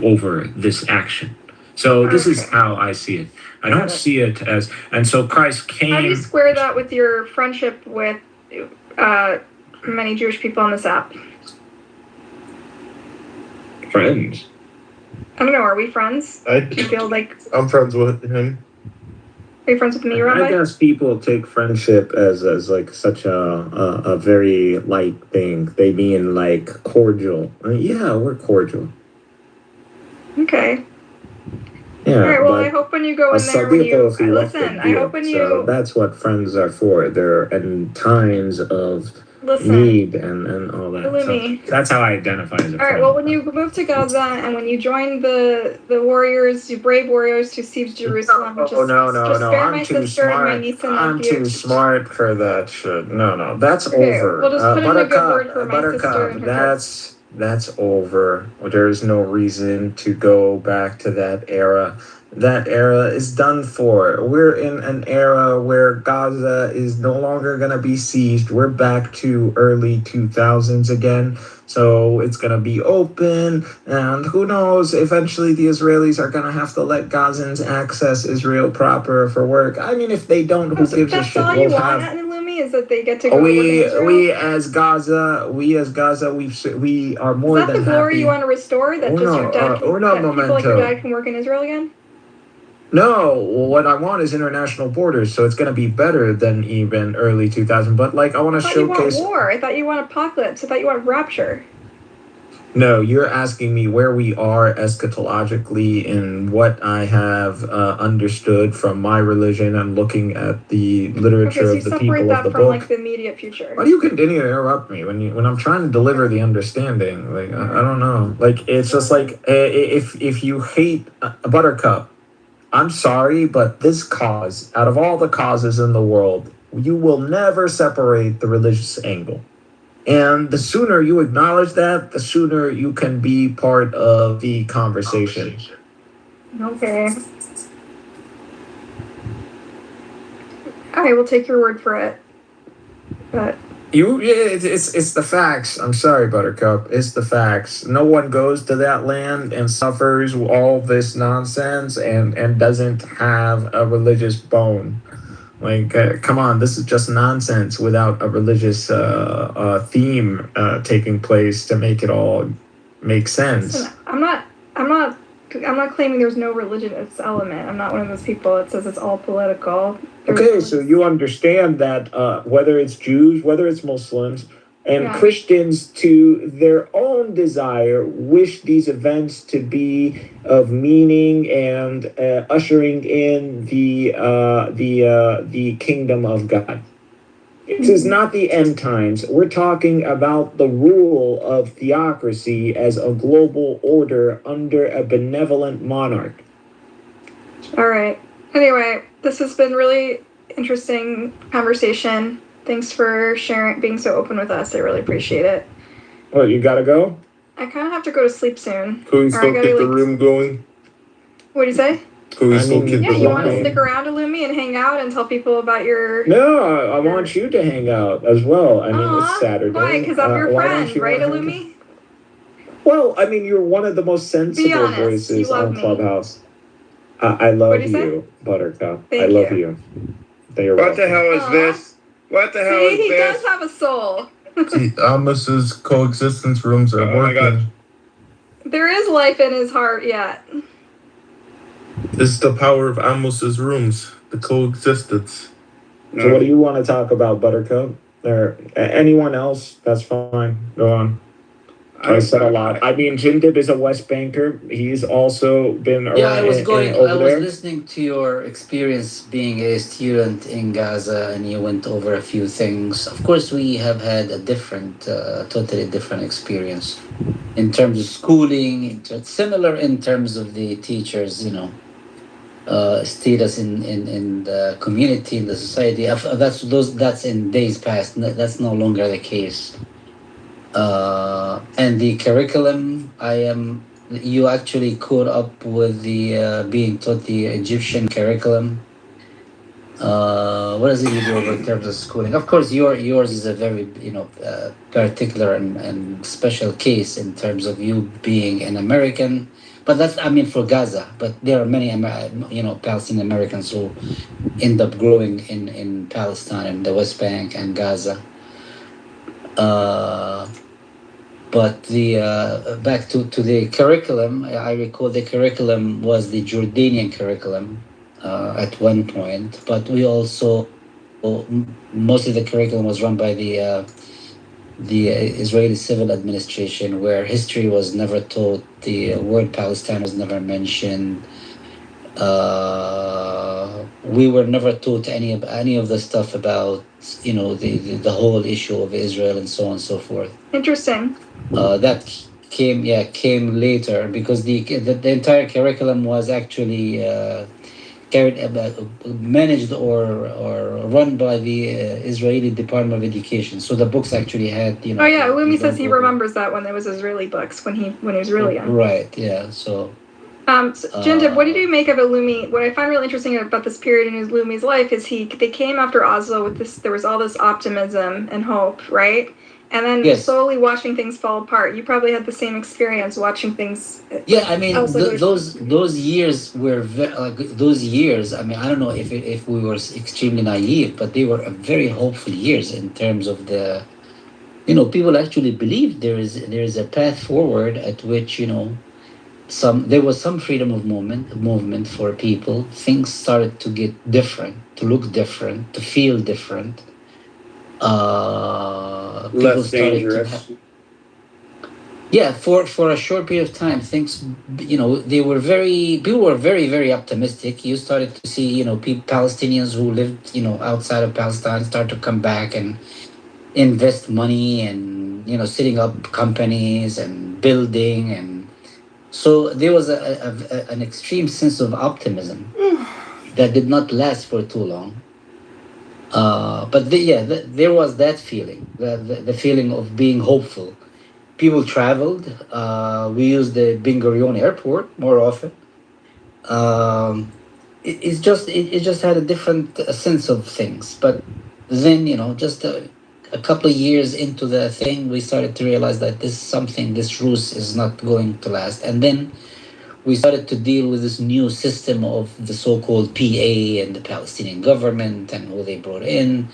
over this action. So this is how I see it. I don't see it as, and so Christ came. How do you square that with your friendship with many Jewish people on this app? Friends. I don't know. Are we friends? I Do you feel like? I'm friends with him. Are you friends with me, Rabbi? I guess people take friendship as like such a very light thing. They mean like cordial. Yeah, we're cordial. Okay. Yeah. All right. Well, I hope when you go in there, when you listen, I hope when you. So that's what friends are for. They're in times of need and all that. So that's how I identify as a friend. All right. Well, when you move to Gaza and when you join the warriors, you brave warriors who siege Jerusalem, just spare my sister and my niece and I'm nephew. too smart for that shit. No, that's Okay, over. we'll just put in a good word for my sister and her that's over. There's no reason to go back to that era. That era is done for. We're in an era where Gaza is no longer going to be sieged. We're back to early 2000s again. So it's going to be open. And who knows, eventually the Israelis are going to have to let Gazans access Israel proper for work. I mean, if they don't, who gives a shit? That's all you want at Nalumi is that they get to go we work in Israel? we as Gaza, we are more than happy. Is that the glory you want to restore? That just your dad, people like your dad can work in Israel again? No, what I want is international borders, so it's going to be better than even early 2000. But like, I want to showcase. You want war. I thought you want apocalypse. I thought you want rapture. No, you're asking me where we are eschatologically and what I have understood from my religion. I'm looking at the literature of the people of the book. Like the immediate future. Why do you continue to interrupt me when I'm trying to deliver the understanding? Like I don't know. Like it's just like if you hate a Buttercup. I'm sorry, but this cause, out of all the causes in the world, you will never separate the religious angle. And the sooner you acknowledge that, the sooner you can be part of the conversation. Okay. I will take your word for it. But it's the facts. I'm sorry, Buttercup. It's the facts. No one goes to that land and suffers all this nonsense and doesn't have a religious bone. Like, come on, this is just nonsense without a religious theme taking place to make it all make sense. Listen, I'm not claiming there's no religious element. I'm not one of those people that says it's all political. Okay, so you understand that whether it's Jews, whether it's Muslims, and Christians, to their own desire, wish these events to be of meaning and ushering in the kingdom of God. This is not the end times. We're talking about the rule of theocracy as a global order under a benevolent monarch. All right. Anyway, this has been really interesting conversation. Thanks for sharing, being so open with us. I really appreciate it. Well, you gotta go? I kind of have to go to sleep soon. Can we still keep the room going? What do you say? Can we still keep Yeah, the you room want to going? stick around, Illumi, and hang out and tell people about your... No, I want you to hang out as well. I mean, it's Saturday. Why? Because I'm your why don't friend, you right, wanna hang Illumi? Well, I mean, you're one of the most sensible honest, voices you love on me. Clubhouse. I love What'd you say? you, Buttercup. I Thank love you. you. You're What the welcome. hell is Aw. this? What the hell See, is he this? does have a soul. See, Amos' coexistence rooms are Oh my God. working. There is life in his heart yet. This is the power of Amos's rooms, the coexistence. So, what do you want to talk about, Buttercup? Or anyone else? That's fine. Go on. I said a lot. I mean, Jindib is a West Banker. He's also been around. Yeah, I was over there. listening to your experience being a student in Gaza, and you went over a few things. Of course, we have had a totally different experience in terms of schooling. Similar in terms of the teachers, status in the community, in the society. That's in days past. That's no longer the case. And the curriculum, you actually caught up with the being taught the Egyptian curriculum. What does it do in terms of schooling? Of course, yours is a very particular and special case in terms of you being an American. But that's for Gaza. But there are many Palestinian Americans who end up growing in Palestine and the West Bank and Gaza. But the back to the curriculum, I recall the curriculum was the Jordanian curriculum at one point, but we also most of the curriculum was run by the Israeli civil administration, where history was never taught, the word Palestine was never mentioned. We were never taught any of the stuff about the whole issue of Israel and so on and so forth. Interesting. That came later, because the entire curriculum was actually managed or run by the Israeli Department of Education. So the books actually had Oh yeah, Illumi says he remembers that when there was Israeli books when he was really young. Right. Yeah. So. Jindib, what did you make of Illumi? What I find really interesting about this period in Illumi's life is they came after Oslo with this. There was all this optimism and hope, right? And then slowly watching things fall apart. You probably had the same experience watching things. Yeah, I mean, those years were those years. I mean, I don't know if we were extremely naive, but they were very hopeful years in terms of the, people actually believed there is a path forward at which there was some freedom of movement for people. Things started to get different, to look different, to feel different. Less dangerous. For a short period of time, things, people were very, very optimistic. You started to see, Palestinians who lived, outside of Palestine start to come back and invest money and, setting up companies and building. And so there was an extreme sense of optimism that did not last for too long. But there was that feeling, the feeling of being hopeful. People traveled. We used the Ben Gurion airport more often. It just had a different sense of things. But then, just a couple of years into the thing, we started to realize that this ruse is not going to last. And then we started to deal with this new system of the so-called PA and the Palestinian government and who they brought in,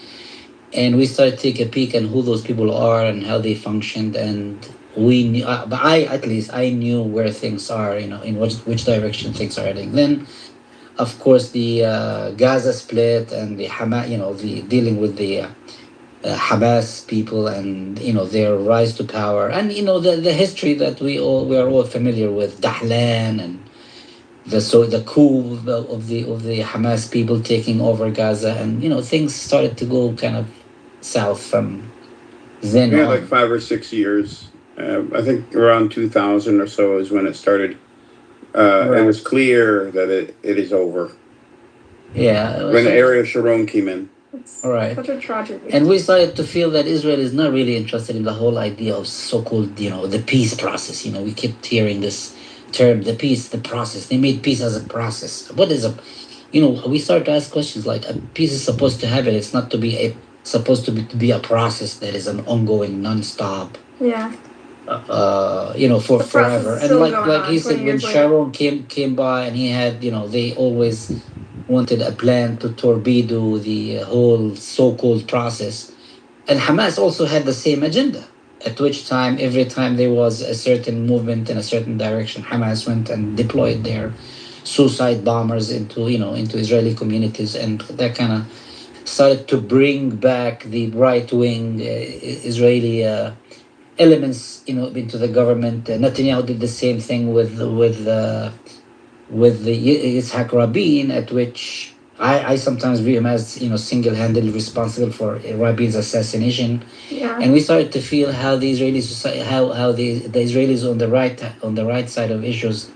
and we started to take a peek at who those people are and how they functioned, and we knew, but I at least I knew where things are, in which direction things are heading. Then, of course, the Gaza split and the Hamas, the dealing with the Hamas people and their rise to power, and the history that we are all familiar with, Dahlan and the coup of the Hamas people taking over Gaza, and things started to go kind of south from then We had on. like 5 or 6 years. I think around 2000 or so is when it started. It was clear that it is over. Yeah, When Ariel Sharon came in. It's all right. such a tragedy. And we started to feel that Israel is not really interested in the whole idea of so-called, the peace process. We kept hearing this term, the peace, the process. They made peace as a process. What is a, we started to ask questions like, a peace is supposed to happen. It's not to be supposed to be a process that is an ongoing, non-stop. Yeah. For forever. And like he said, when 20 years later. Sharon came by, and he had, they always wanted a plan to torpedo the whole so-called process. And Hamas also had the same agenda. At which time, every time there was a certain movement in a certain direction, Hamas went and deployed their suicide bombers into Israeli communities, and that kind of started to bring back the right-wing Israeli elements, into the government. Netanyahu did the same thing with the Yitzhak Rabin, at which I sometimes view him as single-handedly responsible for Rabin's assassination. Yeah. And we started to feel how the Israeli society, how the Israelis on the right side of issues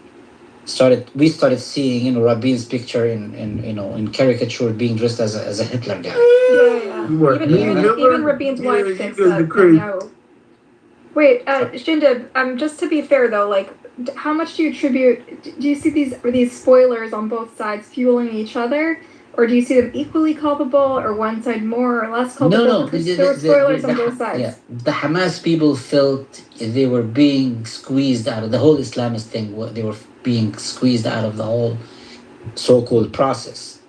we started seeing Rabin's picture in caricature, being dressed as a Hitler guy. Yeah. What, Even Rabin's wife thinks that Netanyahu. Wait, Shinda, just to be fair though, like, how much do you attribute? Do you see these spoilers on both sides fueling each other, or do you see them equally culpable, or one side more or less culpable? No. Because there were spoilers on both sides. Yeah, the Hamas people felt they were being squeezed out of the whole Islamist thing. They were being squeezed out of the whole so-called process.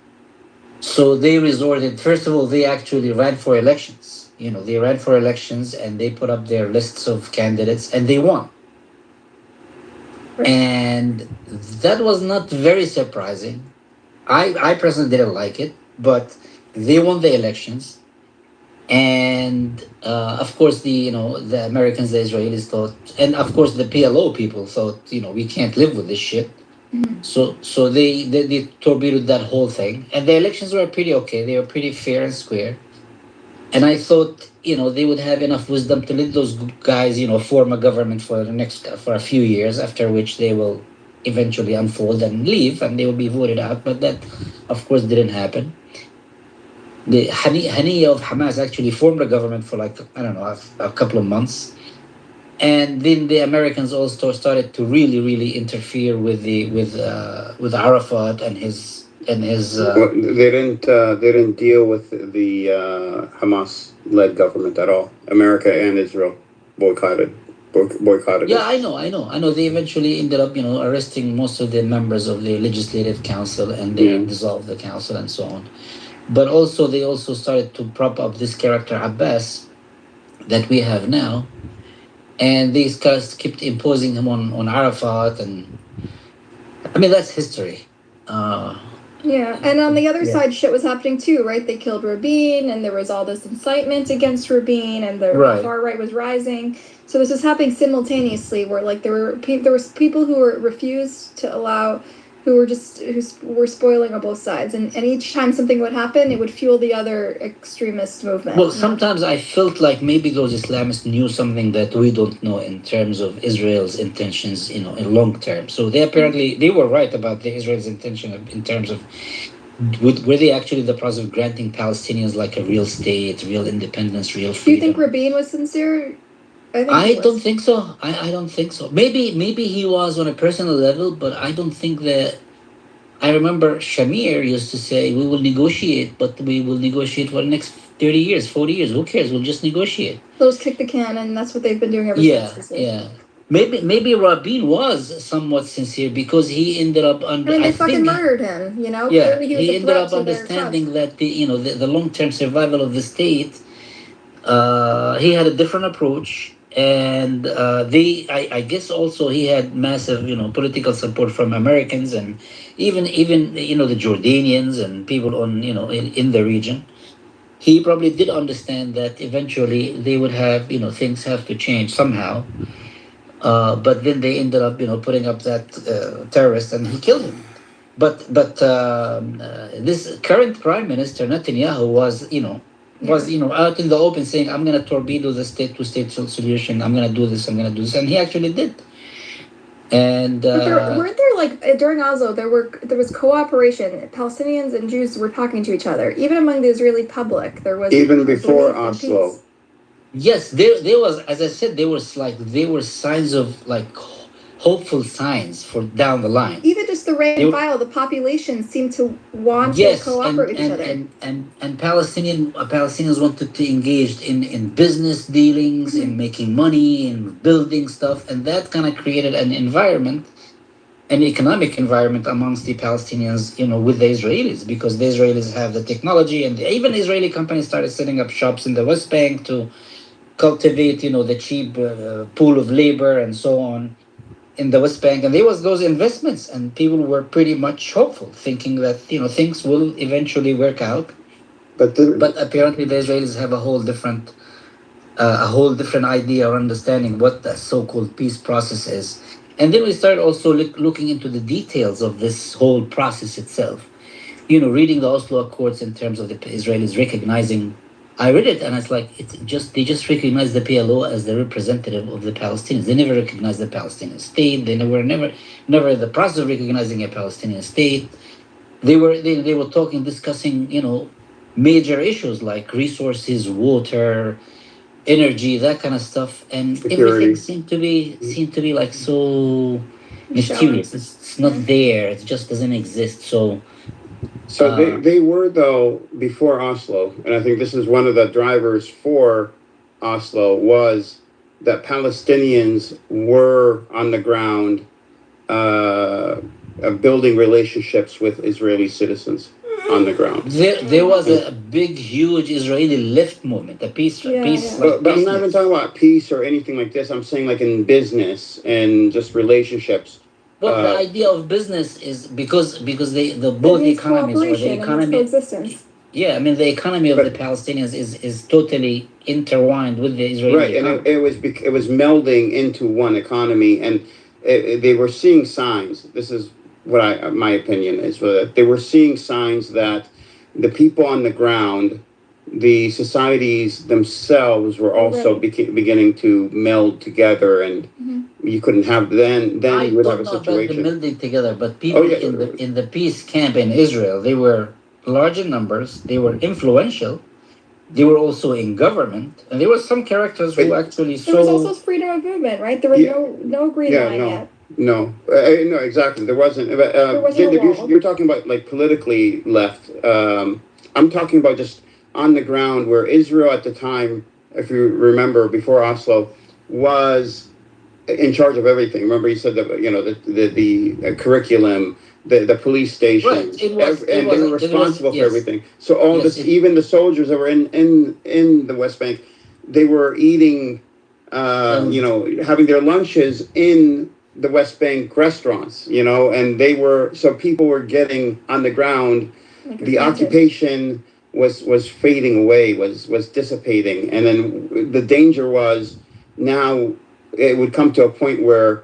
So they resorted. First of all, they actually ran for elections. They ran for elections and they put up their lists of candidates and they won. And that was not very surprising. I personally didn't like it, but they won the elections. And of course, the Americans, the Israelis thought, and of course the PLO people thought, we can't live with this shit. Mm-hmm. So they torpedoed that whole thing, and the elections were pretty okay. They were pretty fair and square. And I thought, they would have enough wisdom to let those guys, form a government for a few years, after which they will eventually unfold and leave, and they will be voted out. But that, of course, didn't happen. The Haniya of Hamas actually formed a government for a couple of months, and then the Americans also started to really interfere with Arafat and his. They didn't deal with the Hamas-led government at all. America and Israel boycotted. Yeah, I know. They eventually ended up, arresting most of the members of the legislative council, and they dissolved the council and so on. But also, they also started to prop up this character Abbas that we have now, and these guys kept imposing him on Arafat, and I mean that's history. Yeah, and on the other side, shit was happening too, right? They killed Rabin, and there was all this incitement against Rabin, and the far right was rising. So this was happening simultaneously, where there was people who were refused to allow, who were spoiling on both sides, and each time something would happen, it would fuel the other extremist movement. Well, sometimes I felt like maybe those Islamists knew something that we don't know in terms of Israel's intentions, in long term. So they were right about the Israel's intention in terms of were they actually in the process of granting Palestinians like a real state, real independence, real freedom? Do you think Rabin was sincere? I don't think so. I don't think so. Maybe he was on a personal level, but I don't think that. I remember Shamir used to say, "We will negotiate, but we will negotiate for the next 30 years, 40 years. Who cares? We'll just negotiate." They'll just kick the can, and that's what they've been doing ever since. Yeah. maybe Rabin was somewhat sincere because he ended up I mean, they fucking murdered him. You know, yeah, clearly he was he a ended threat up to their trust. understanding that the long term survival of the state. He had a different approach, and I guess also he had massive political support from Americans and even the Jordanians and people on in the region. He probably did understand that eventually they would have things have to change somehow. But then they ended up putting up that terrorist and he killed him. But this current prime minister Netanyahu was out in the open saying, I'm going to torpedo the state to state solution, I'm going to do this, I'm going to do this, and he actually did. And But weren't there like during Oslo there was cooperation. Palestinians and Jews were talking to each other. Even among the Israeli public, there was Even before belief in Oslo. peace. yes, there was, as I said, there were signs of hopeful signs for down the line. Even just the rank and file, the population seemed to want to Yes, cooperate with each other. and Palestinians wanted to engage in business dealings, in making money, in building stuff, and that kind of created an environment, an economic environment amongst the Palestinians, with the Israelis, because the Israelis have the technology, and even Israeli companies started setting up shops in the West Bank to cultivate, the cheap pool of labor and so on in the West Bank, and there was those investments, and people were pretty much hopeful, thinking that things will eventually work out. But apparently, the Israelis have a whole different idea or understanding what the so-called peace process is. And then we started also looking into the details of this whole process itself. Reading the Oslo Accords in terms of the Israelis recognizing. I read it and it's like they just recognize the PLO as the representative of the Palestinians. They never recognized the Palestinian state. They never in the process of recognizing a Palestinian state. They were discussing major issues like resources, water, energy, that kind of stuff, and Security. everything seemed to be like so mysterious. It's not there. It just doesn't exist. So they were, though, before Oslo, and I think this is one of the drivers for Oslo, was that Palestinians were on the ground building relationships with Israeli citizens on the ground. There was a big, huge Israeli left movement, a peace. But I'm not even talking about peace or anything like this. I'm saying like in business and just relationships. Well, the idea of business is because both economies or the economy. Yeah, I mean the economy of the Palestinians is totally intertwined with the Israeli economy. And it was melding into one economy, and they were seeing signs. This is what my opinion is, that they were seeing signs that the people on the ground, the societies themselves, were also beginning to meld together, and you couldn't have then you would have a situation. I don't know about the melding together, but people in the peace camp in Israel, they were large in numbers, they were influential, they were also in government, and there were some characters who actually there was also freedom of movement, right? There was no green line yet. No, exactly. There wasn't. There wasn't a wall. You're talking about like politically left. I'm talking about just on the ground, where Israel at the time, if you remember, before Oslo, was in charge of everything. Remember, he said that the curriculum, the police station, right. They were responsible for everything. So all even the soldiers that were in the West Bank, they were eating, having their lunches in the West Bank restaurants, and people were getting on the ground. The occupation was fading away, was dissipating, and then the danger was now it would come to a point where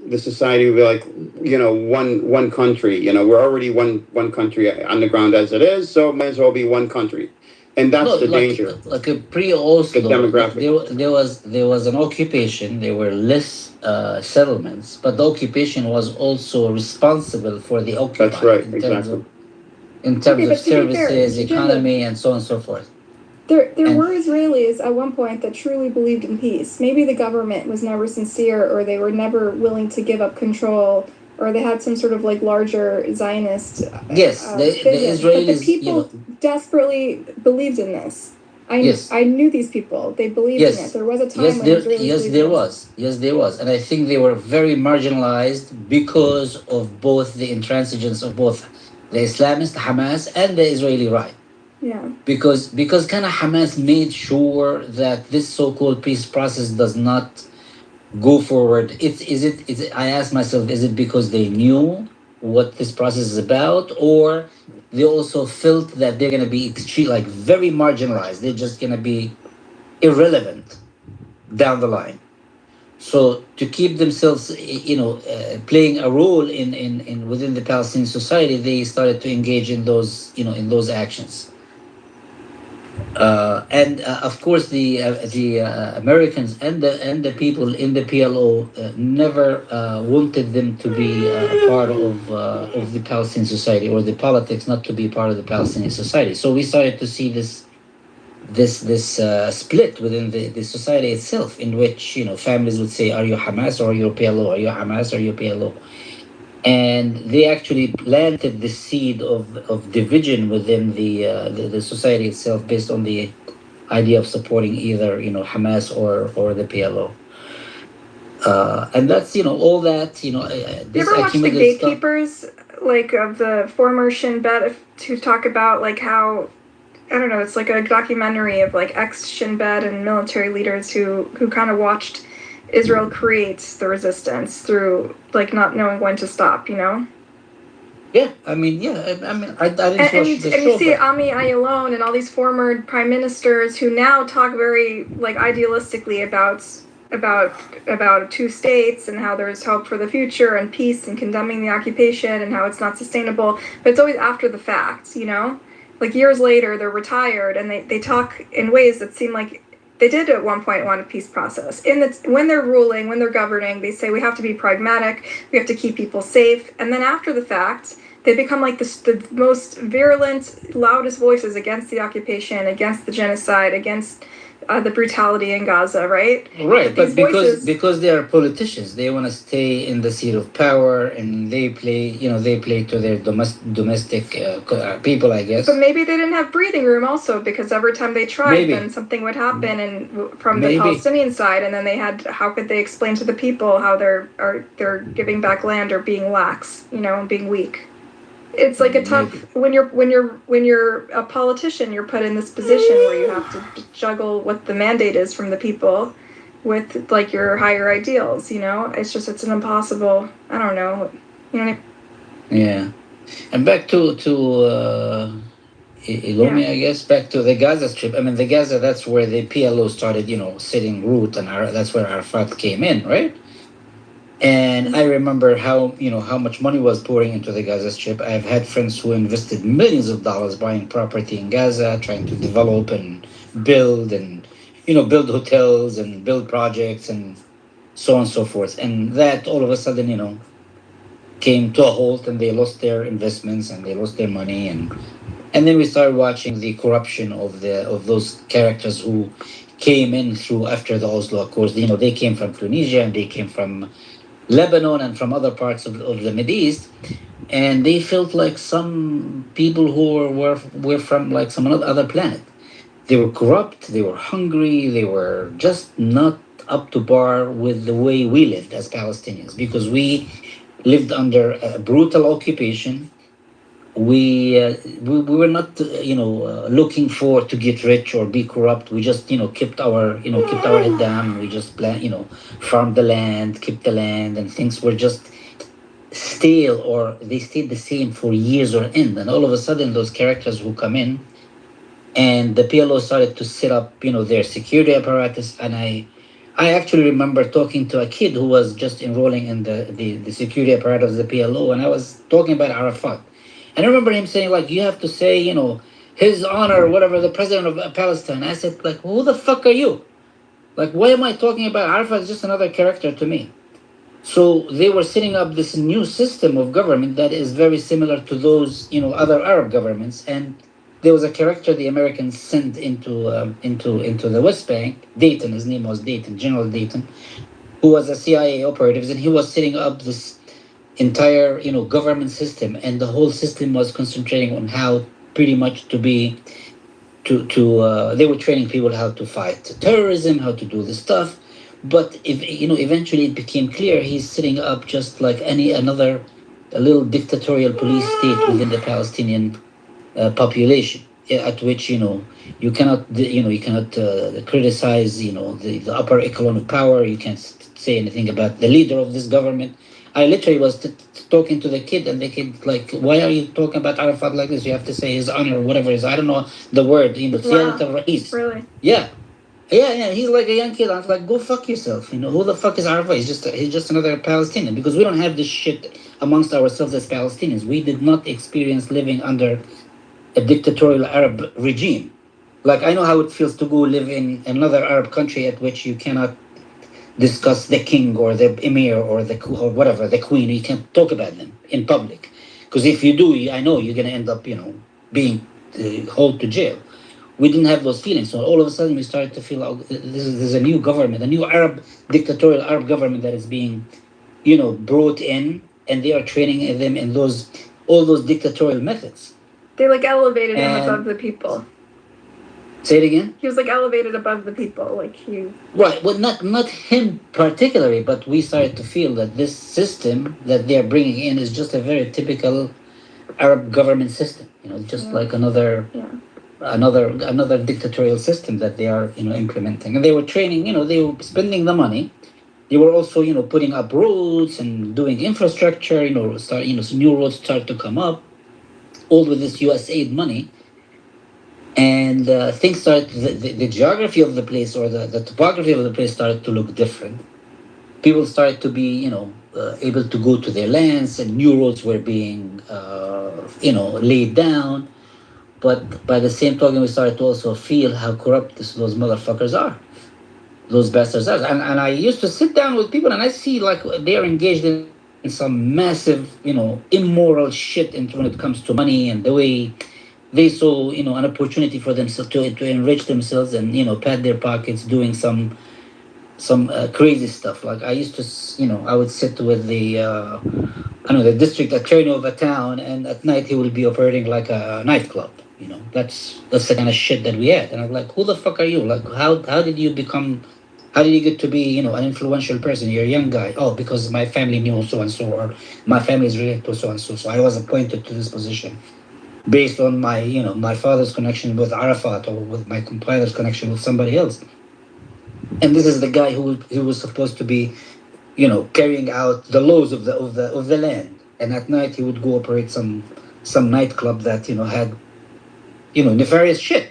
the society would be like, one country. We're already one country on the ground as it is, so might as well be one country. And that's the danger. Like a pre-Oslo, the demographic. There was an occupation. There were less settlements, but the occupation was also responsible for the occupied. That's right, exactly. In terms of services, economy, and so on and so forth. There were Israelis at one point that truly believed in peace. Maybe the government was never sincere, or they were never willing to give up control, or they had some sort of like larger Zionist the Israelis, but the people desperately believed in this. Yes. I knew these people. They believed in it. There was a time when Israelis believed there in it. was. Yes, there was. And I think they were very marginalized because of both the intransigence of both the Islamist Hamas and the Israeli right. Yeah. Because kind of Hamas made sure that this so-called peace process does not go forward. Is it I asked myself, is it because they knew what this process is about, or they also felt that they're gonna be extreme, like very marginalized. They're just gonna be irrelevant down the line. So to keep themselves, playing a role in within the Palestinian society, they started to engage in those, in those actions. And of course, the Americans and the people in the PLO never wanted them to be a part of the Palestinian society, or the politics not to be part of the Palestinian society. So we started to see this split within the society itself, in which families would say, "Are you Hamas or are you PLO? Are you Hamas or are you PLO?" And they actually planted the seed of division within the society itself, based on the idea of supporting either Hamas or the PLO. And that's all that You this ever watch the accumulated stuff. gatekeepers, like of the former Shin Bet, to talk about like how, I don't know, it's like a documentary of like ex Shin Bet and military leaders who kind of watched Israel create the resistance through like not knowing when to stop, Yeah, I mean, I didn't watch And the you show, see but Ami Ayalon and all these former prime ministers who now talk very like idealistically about two states and how there's hope for the future and peace, and condemning the occupation and how it's not sustainable. But it's always after the fact, Like years later, they're retired and they talk in ways that seem like they did at one point want a peace process. When they're ruling, when they're governing, they say we have to be pragmatic, we have to keep people safe. And then after the fact, they become like the most virulent, loudest voices against the occupation, against the genocide, against the brutality in Gaza, right? right, but these voices, because they are politicians, they want to stay in the seat of power, and they play to their domestic people, I guess. but maybe they didn't have breathing room also, because every time they tried, Maybe. then something would happen, and from the Maybe. Palestinian side, and then how could they explain to the people how they're giving back land or being lax, and being weak. It's like a tough when you're a politician, you're put in this position where you have to juggle what the mandate is from the people with like your higher ideals, it's an impossible, I don't know, what I mean? Yeah, and back to Ilomi, I guess, back to the Gaza Strip. I mean, the Gaza, that's where the PLO started, sitting root, and that's where Arafat came in, right? And I remember how much money was pouring into the Gaza Strip. I've had friends who invested millions of dollars buying property in Gaza, trying to develop and build, and build hotels and build projects and so on and so forth. And that all of a sudden, came to a halt, and they lost their investments and they lost their money, and then we started watching the corruption of those characters who came in through after the Oslo Accords. They came from Tunisia, and they came from Lebanon, and from other parts of the Middle East, and they felt like some people who were from like some other planet. They were corrupt, they were hungry, they were just not up to par with the way we lived as Palestinians, because we lived under a brutal occupation. We were not looking for to get rich or be corrupt. We just kept our head down. We just farmed the land, kept the land, and things were just stale, or they stayed the same for years or end. And all of a sudden, those characters who come in, and the PLO started to set up their security apparatus. And I actually remember talking to a kid who was just enrolling in the security apparatus of the PLO, and I was talking about Arafat. And I remember him saying, like, you have to say, His Honor, whatever, the president of Palestine. I said, like, who the fuck are you? Like, why am I talking about Arafat? Is just another character to me. So they were setting up this new system of government that is very similar to those, other Arab governments. And there was a character the Americans sent into the West Bank, Dayton. His name was Dayton, General Dayton, who was a CIA operative, and he was setting up this entire government system, and the whole system was concentrating on how pretty much to be they were training people how to fight terrorism, how to do this stuff. But if eventually it became clear he's setting up just like any another a little dictatorial police state within the Palestinian population, at which you cannot criticize the upper echelon of power. You can't say anything about the leader of this government. I literally was talking to the kid, and the kid like, why are you talking about Arafat like this? You have to say his honor or whatever it is. I don't know the word. Siyadat al-Rais. Really? Yeah. Yeah. He's like a young kid. I was like, go fuck yourself. Who the fuck is Arafat? He's just another Palestinian, because we don't have this shit amongst ourselves as Palestinians. We did not experience living under a dictatorial Arab regime. Like, I know how it feels to go live in another Arab country at which you cannot discuss the king or the emir or or whatever, the queen. You can't talk about them in public, because if you do, I know you're gonna end up, being hauled to jail. We didn't have those feelings, so all of a sudden we started to feel, oh, there's a new government, a new dictatorial Arab government that is being, brought in, and they are training them in all those dictatorial methods. They like elevated him above the people. Say it again. He was like elevated above the people, like he. Right. Well, not him particularly, but we started to feel that this system that they are bringing in is just a very typical Arab government system. Just like another dictatorial system that they are implementing, and they were training. They were spending the money. They were also putting up roads and doing infrastructure. So new roads start to come up, all with this U.S. aid money. And things started, the geography of the place, or the topography of the place, started to look different. People started to be, able to go to their lands, and new roads were being, laid down. But by the same token, we started to also feel how corrupt those motherfuckers are. Those bastards are. And I used to sit down with people, and I see like they're engaged in some massive, immoral shit when it comes to money, and the way they saw, an opportunity for themselves to enrich themselves and, pad their pockets, doing some crazy stuff. Like I used to, I would sit with the district attorney of a town, and at night he will be operating like a nightclub. That's the kind of shit that we had. And I'm like, who the fuck are you? Like, how did you get to be, an influential person? You're a young guy. Oh, because my family knew so and so, or my family is related to so and so. So I was appointed to this position based on my father's connection with Arafat, or with my compiler's connection with somebody else. And this is the guy who was supposed to be, carrying out the laws of the land. And at night he would go operate some nightclub that had nefarious shit.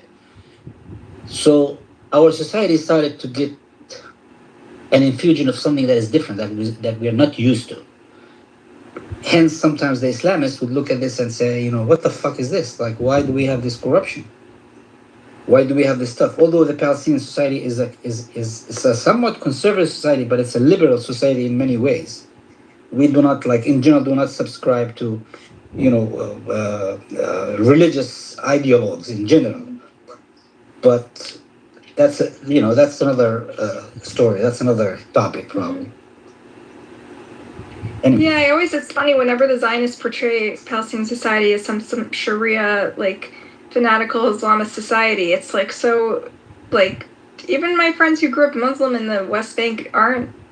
So our society started to get an infusion of something that is different, that we are not used to. Hence, sometimes the Islamists would look at this and say, what the fuck is this? Like, why do we have this corruption? Why do we have this stuff? Although the Palestinian society is a somewhat conservative society, but it's a liberal society in many ways. We do not, in general, do not subscribe to, religious ideologues in general. But that's another story. That's another topic, probably. Anyway. Yeah, it's funny whenever the Zionists portray Palestinian society as some Sharia, like, fanatical Islamist society. It's like, so, like, even my friends who grew up Muslim in the West Bank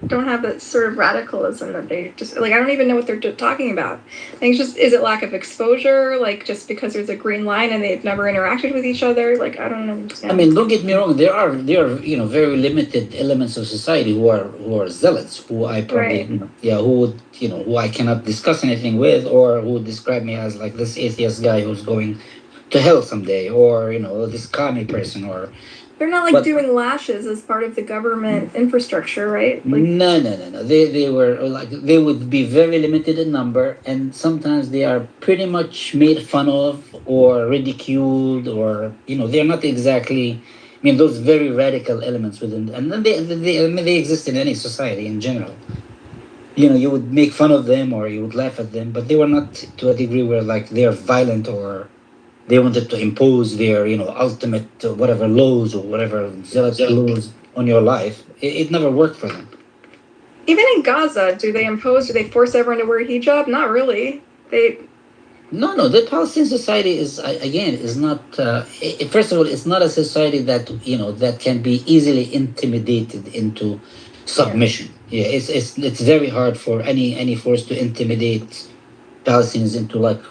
don't have that sort of radicalism that they just, like, I don't even know what they're talking about. I think it's just, is it lack of exposure? Like, just because there's a green line and they've never interacted with each other? Like, I don't know. I mean, don't get me wrong. There are very limited elements of society who are zealots, who I probably, who I cannot discuss anything with, or who would describe me as like this atheist guy who's going to hell someday, or this commie person, or. They're not doing lashes as part of the government infrastructure, right? Like, no. They were they would be very limited in number, and sometimes they are pretty much made fun of or ridiculed, or they're not exactly. I mean, those very radical elements within, and then they exist in any society in general. You would make fun of them or you would laugh at them, but they were not to a degree where they are violent, or they wanted to impose their, ultimate whatever laws or whatever zealous laws on your life. It never worked for them. Even in Gaza, do they force everyone to wear hijab? Not really. No. The Palestinian society is again is not. First of all, it's not a society that that can be easily intimidated into submission. Yeah, it's very hard for any force to intimidate Palestinians into like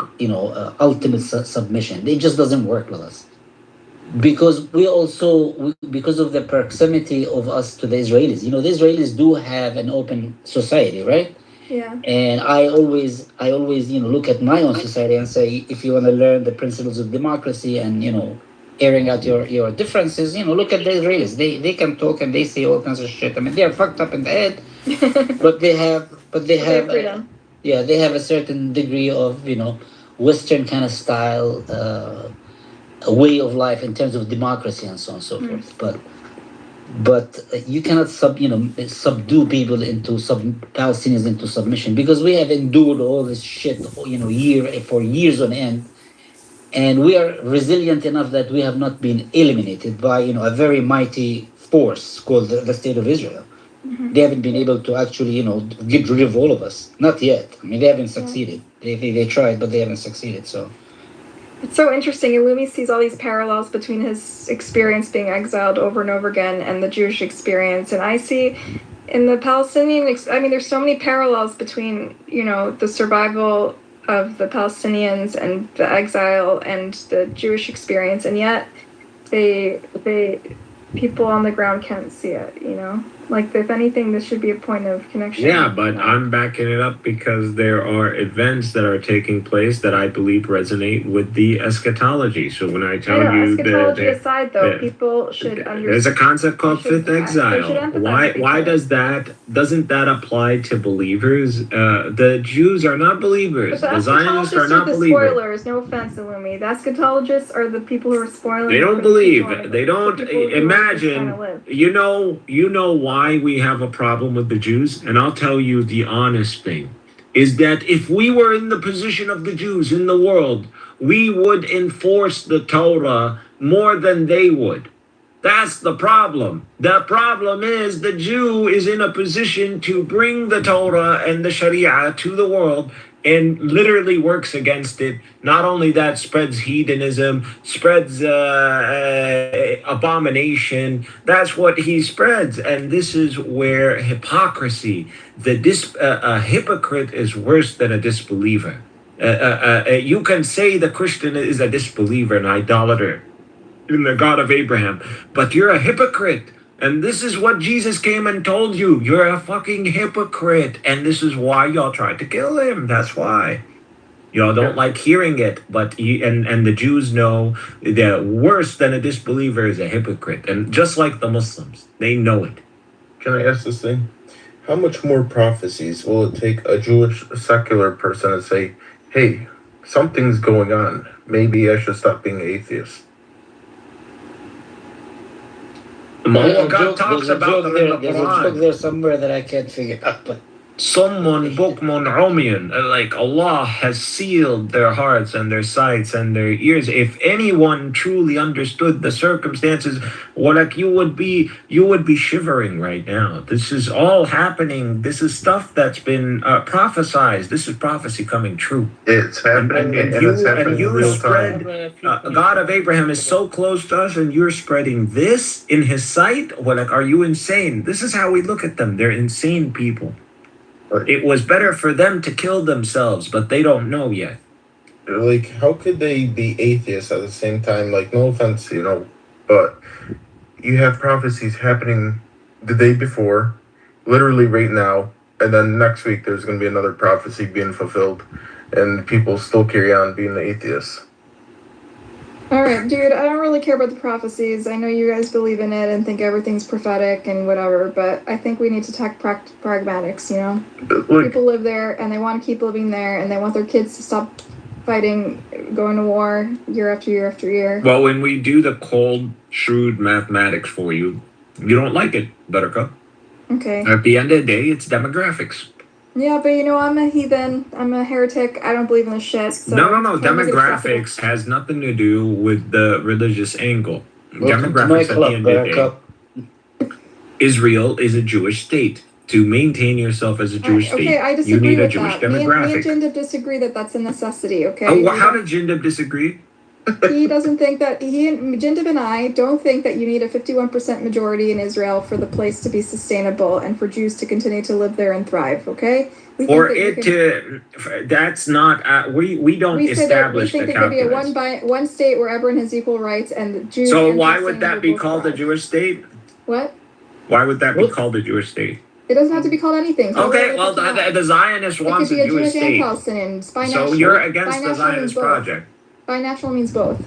ultimate submission. It just doesn't work with us because because of the proximity of us to the Israelis. The Israelis do have an open society, right? Yeah. And I always look at my own society and say, if you want to learn the principles of democracy and airing out your differences, look at the Israelis. They can talk and they say all kinds of shit. I mean, they are fucked up in the head, but they have freedom. yeah, they have a certain degree of Western kind of style a way of life in terms of democracy and so on and so forth. But you cannot subdue people into Palestinians into submission because we have endured all this shit for years on end, and we are resilient enough that we have not been eliminated by a very mighty force called the State of Israel. They haven't been able to actually get rid of all of us, not yet. I mean, they haven't succeeded. They tried, but they haven't succeeded. So it's so interesting. Illumi sees all these parallels between his experience being exiled over and over again and the Jewish experience. And I see in the Palestinian, there's so many parallels between, the survival of the Palestinians and the exile and the Jewish experience. And yet people on the ground can't see it, Like, if anything, this should be a point of connection. Yeah, but I'm backing it up because there are events that are taking place that I believe resonate with the eschatology. So when I tell you eschatology aside, though, people should understand. There's a concept called fifth exile. Why doesn't that apply to believers? The Jews are not believers. But the Zionists are not the believers. Spoilers, no offense, Illumi. The eschatologists are the people who are spoiling. They don't believe. They don't imagine. You know why we have a problem with the Jews? And I'll tell you the honest thing is that if we were in the position of the Jews in the world, we would enforce the Torah more than they would. That's the problem. The problem is the Jew is in a position to bring the Torah and the Sharia to the world and literally works against it. Not only that, spreads hedonism, spreads abomination. That's what he spreads. And this is where hypocrisy, a hypocrite is worse than a disbeliever. You can say the Christian is a disbeliever, an idolater in the God of Abraham, but you're a hypocrite. And this is what Jesus came and told you. You're a fucking hypocrite. And this is why y'all tried to kill him. That's why. Y'all don't like hearing it, but and the Jews know that worse than a disbeliever is a hypocrite. And just like the Muslims, they know it. Can I ask this thing? How much more prophecies will it take a Jewish secular person to say, hey, something's going on. Maybe I should stop being an atheist? God talks about them in the There's a Quran. joke there somewhere that I can't figure out. But Someone bukmun umiyan, like Allah has sealed their hearts and their sights and their ears. If anyone truly understood the circumstances, you would be shivering right now. This is all happening. This is stuff that's been prophesized. This is prophecy coming true. It's happening, and it's happening in real time. God of Abraham is so close to us, and you're spreading this in His sight. Are you insane? This is how we look at them. They're insane people. It was better for them to kill themselves, but they don't know yet. How could they be atheists at the same time? No offense, but you have prophecies happening the day before, literally right now, and then next week there's going to be another prophecy being fulfilled, and people still carry on being atheists. All right, dude, I don't really care about the prophecies. I know you guys believe in it and think everything's prophetic and whatever, but I think we need to talk pragmatics, People live there and they want to keep living there and they want their kids to stop fighting, going to war year after year after year. Well, when we do the cold, shrewd mathematics for you, you don't like it, Buttercup. Okay. At the end of the day, it's demographics. Yeah, but I'm a heathen. I'm a heretic. I don't believe in this shit. So No. Demographics has nothing to do with the religious angle. Welcome to my Demographics at club, the end of the day. Israel is a Jewish state. to maintain yourself as a Jewish state, Okay, I you disagree need a with Jewish that. Me and demographic. Jindab disagree that that's a necessity, okay? Oh, well, how did Jindab disagree? He doesn't think that, Jindab and I don't think that you need a 51% majority in Israel for the place to be sustainable and for Jews to continue to live there and thrive, okay? We For think that it to, that's not, we don't we say that we establish think the there could be a calculus. one state where everyone has equal rights and the Jews So and why would Palestinians that will be both called a thrive. Jewish state? What? Why would that be called a Jewish state? It doesn't have to be called anything. So Okay, well, the Zionist it could wants be a a Jewish Jewish and state. Palestinian. So you're against the Zionist project. Binational means both.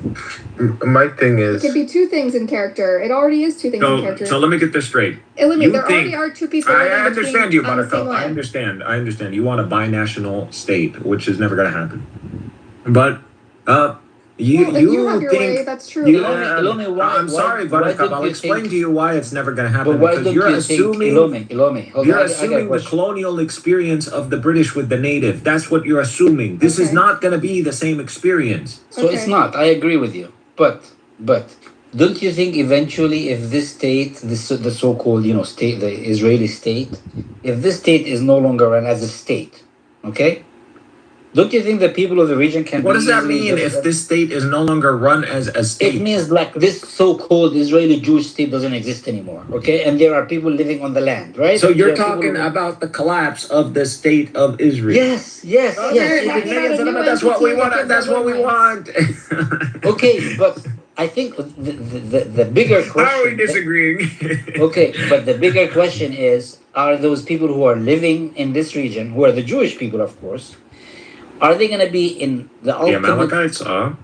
My thing It is, could be two things in character. It already is two things in character. So let me get this straight. Eliminate. There already are two people. I living understand between, you, on the same Buttercup. I land. understand. You want a binational state, which is never going to happen. But you Well, if you have your think way, that's true. Ilome, I'm sorry, Buttercup. I'll explain to you why it's never going to happen. But why Because don't you're you assuming think, Ilome, hold you're on, I got a assuming the question. colonial experience of the British with the native. That's what you're assuming. This is not going to be the same experience. So it's not. I agree with you. But don't you think eventually, if this state, the so-called state, the Israeli state, if this state is no longer run as a state, okay? Don't you think the people of the region can? What does that mean if this state is no longer run as a state? It means like this so-called Israeli Jewish state doesn't exist anymore, okay? And there are people living on the land, right? So you're talking about the collapse of the state of Israel. Yes. That's what we want. That's what we want. Okay, but I think the bigger question. How are we disagreeing? Okay, but the bigger question is: are those people who are living in this region, who are the Jewish people, of course, are they going to be in the ultimate? The Amalekites are.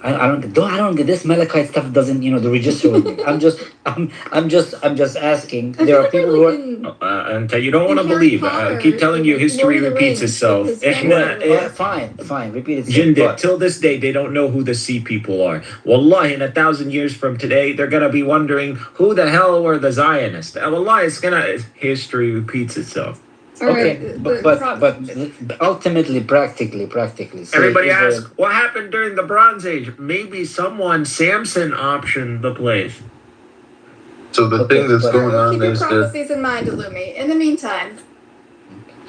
I don't get this Malachite stuff. Doesn't the register with me? I'm just asking. There are people who are. And you don't want to believe. I keep telling you, history repeats itself. Fine. Repeat itself. Till this day, they don't know who the sea people are. Wallahi, in 1,000 years from today, they're gonna be wondering who the hell were the Zionists. Wallahi, history repeats itself. Okay, but ultimately, practically. Everybody asks, what happened during the Bronze Age? Maybe Samson optioned the place. so the thing that's going on Keep your is that prophecies in mind, Illumi. In the meantime,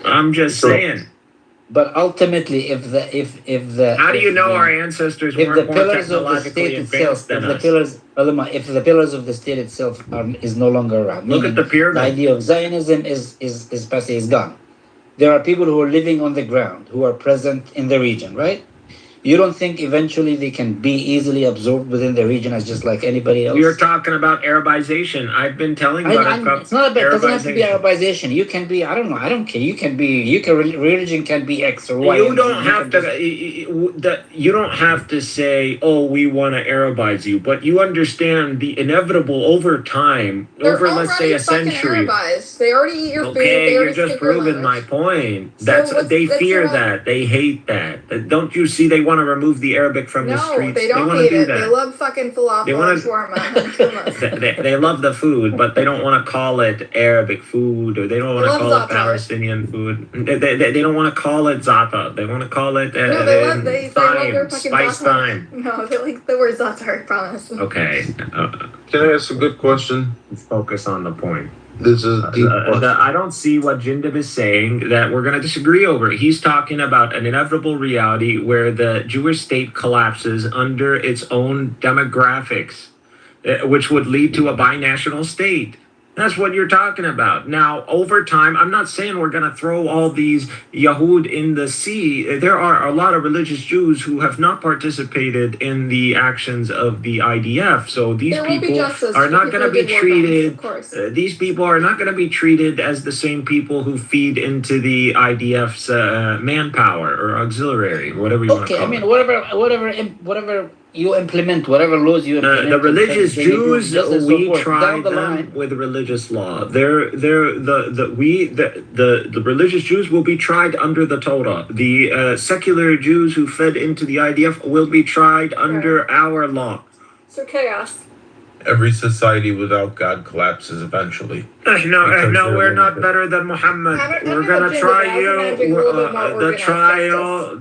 I'm just saying. But ultimately, if the how do you know our ancestors weren't more technologically advanced than us? If the pillars of the state itself is no longer around, look at the pyramid. The idea of Zionism is gone. There are people who are living on the ground, who are present in the region, right? You don't think eventually they can be easily absorbed within the region as just like anybody else? You're talking about Arabization. I've been telling Buttercup. It's not about. It doesn't have to be Arabization. You can be. I don't know. I don't care. Religion can be X or Y. You don't have to. You don't have to say, "Oh, we want to Arabize you," but you understand the inevitable over time, let's say a century. Arabized. They already eat your food. Okay, you're just proving my point. They fear that. They hate that. Don't you see? They want to remove the Arabic from the streets. They don't hate it. They love fucking falafel and shawarma and hummus. They love the food, but they don't want to call it Arabic food, or they don't want to call it Palestinian food. They don't want to call it za'atar. They want to call it they love their fucking spice thyme. No, they like the word za'atar, I promise. Okay. can I ask a good question? Let's focus on the point. This is a deep question. I don't see what Jindab is saying that we're going to disagree over. He's talking about an inevitable reality where the Jewish state collapses under its own demographics, which would lead to a binational state. That's what you're talking about. Now, over time, I'm not saying we're going to throw all these Yahud in the sea. There are a lot of religious Jews who have not participated in the actions of the IDF. So these people are not going to be treated. These people are not going to be treated as the same people who feed into the IDF's manpower or auxiliary, whatever you want to call it. Okay, I mean, whatever you implement, whatever laws you implement. The religious Jews, we try them with religious law. The religious Jews will be tried under the Torah. The secular Jews who fed into the IDF will be tried under our law. So chaos. Every society without God collapses eventually. No, we're not better than Muhammad. We're gonna try you.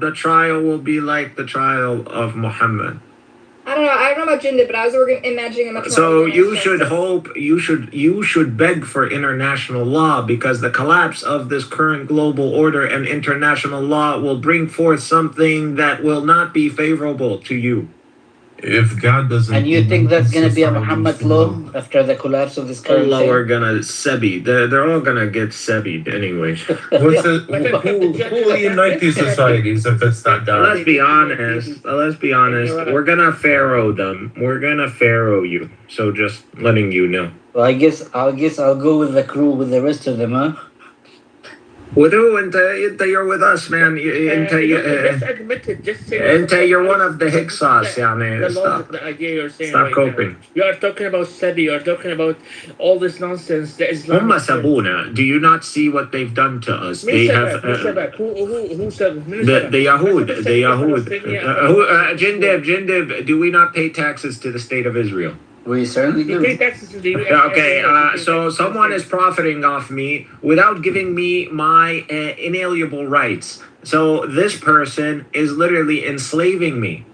The trial will be like the trial of Muhammad. I don't know about Jinda, but I was imagining a much more So organized you should process. hope, you should beg for international law, because the collapse of this current global order and international law will bring forth something that will not be favorable to you. If God doesn't, And you think that's going to be a society Muhammad should law know. after the collapse of this current Allah thing? are gonna sebi. They're all gonna get sebied anyway. Who will unite these societies if it's not God? Let's be honest. Let's be honest. We're gonna pharaoh them. We're gonna pharaoh you. So just letting you know. Well, I guess I'll go with the crew with the rest of them, huh? With who? Inta, you're with us, man. Just admit it. Just say Inta, you're one of the Hicsos, the yani. Stop. logic, the idea you're saying Stop right coping. now. You are talking about Sabi. You are talking about all this nonsense. The Islamic. Umma Sabuna. Do you not see what they've done to us? They have Who said? the Yahud. The Yahud. Jindib. Do we not pay taxes to the state of Israel? We certainly do. You pay taxes to the U.S. Okay, so someone is profiting off me without giving me my inalienable rights. So this person is literally enslaving me.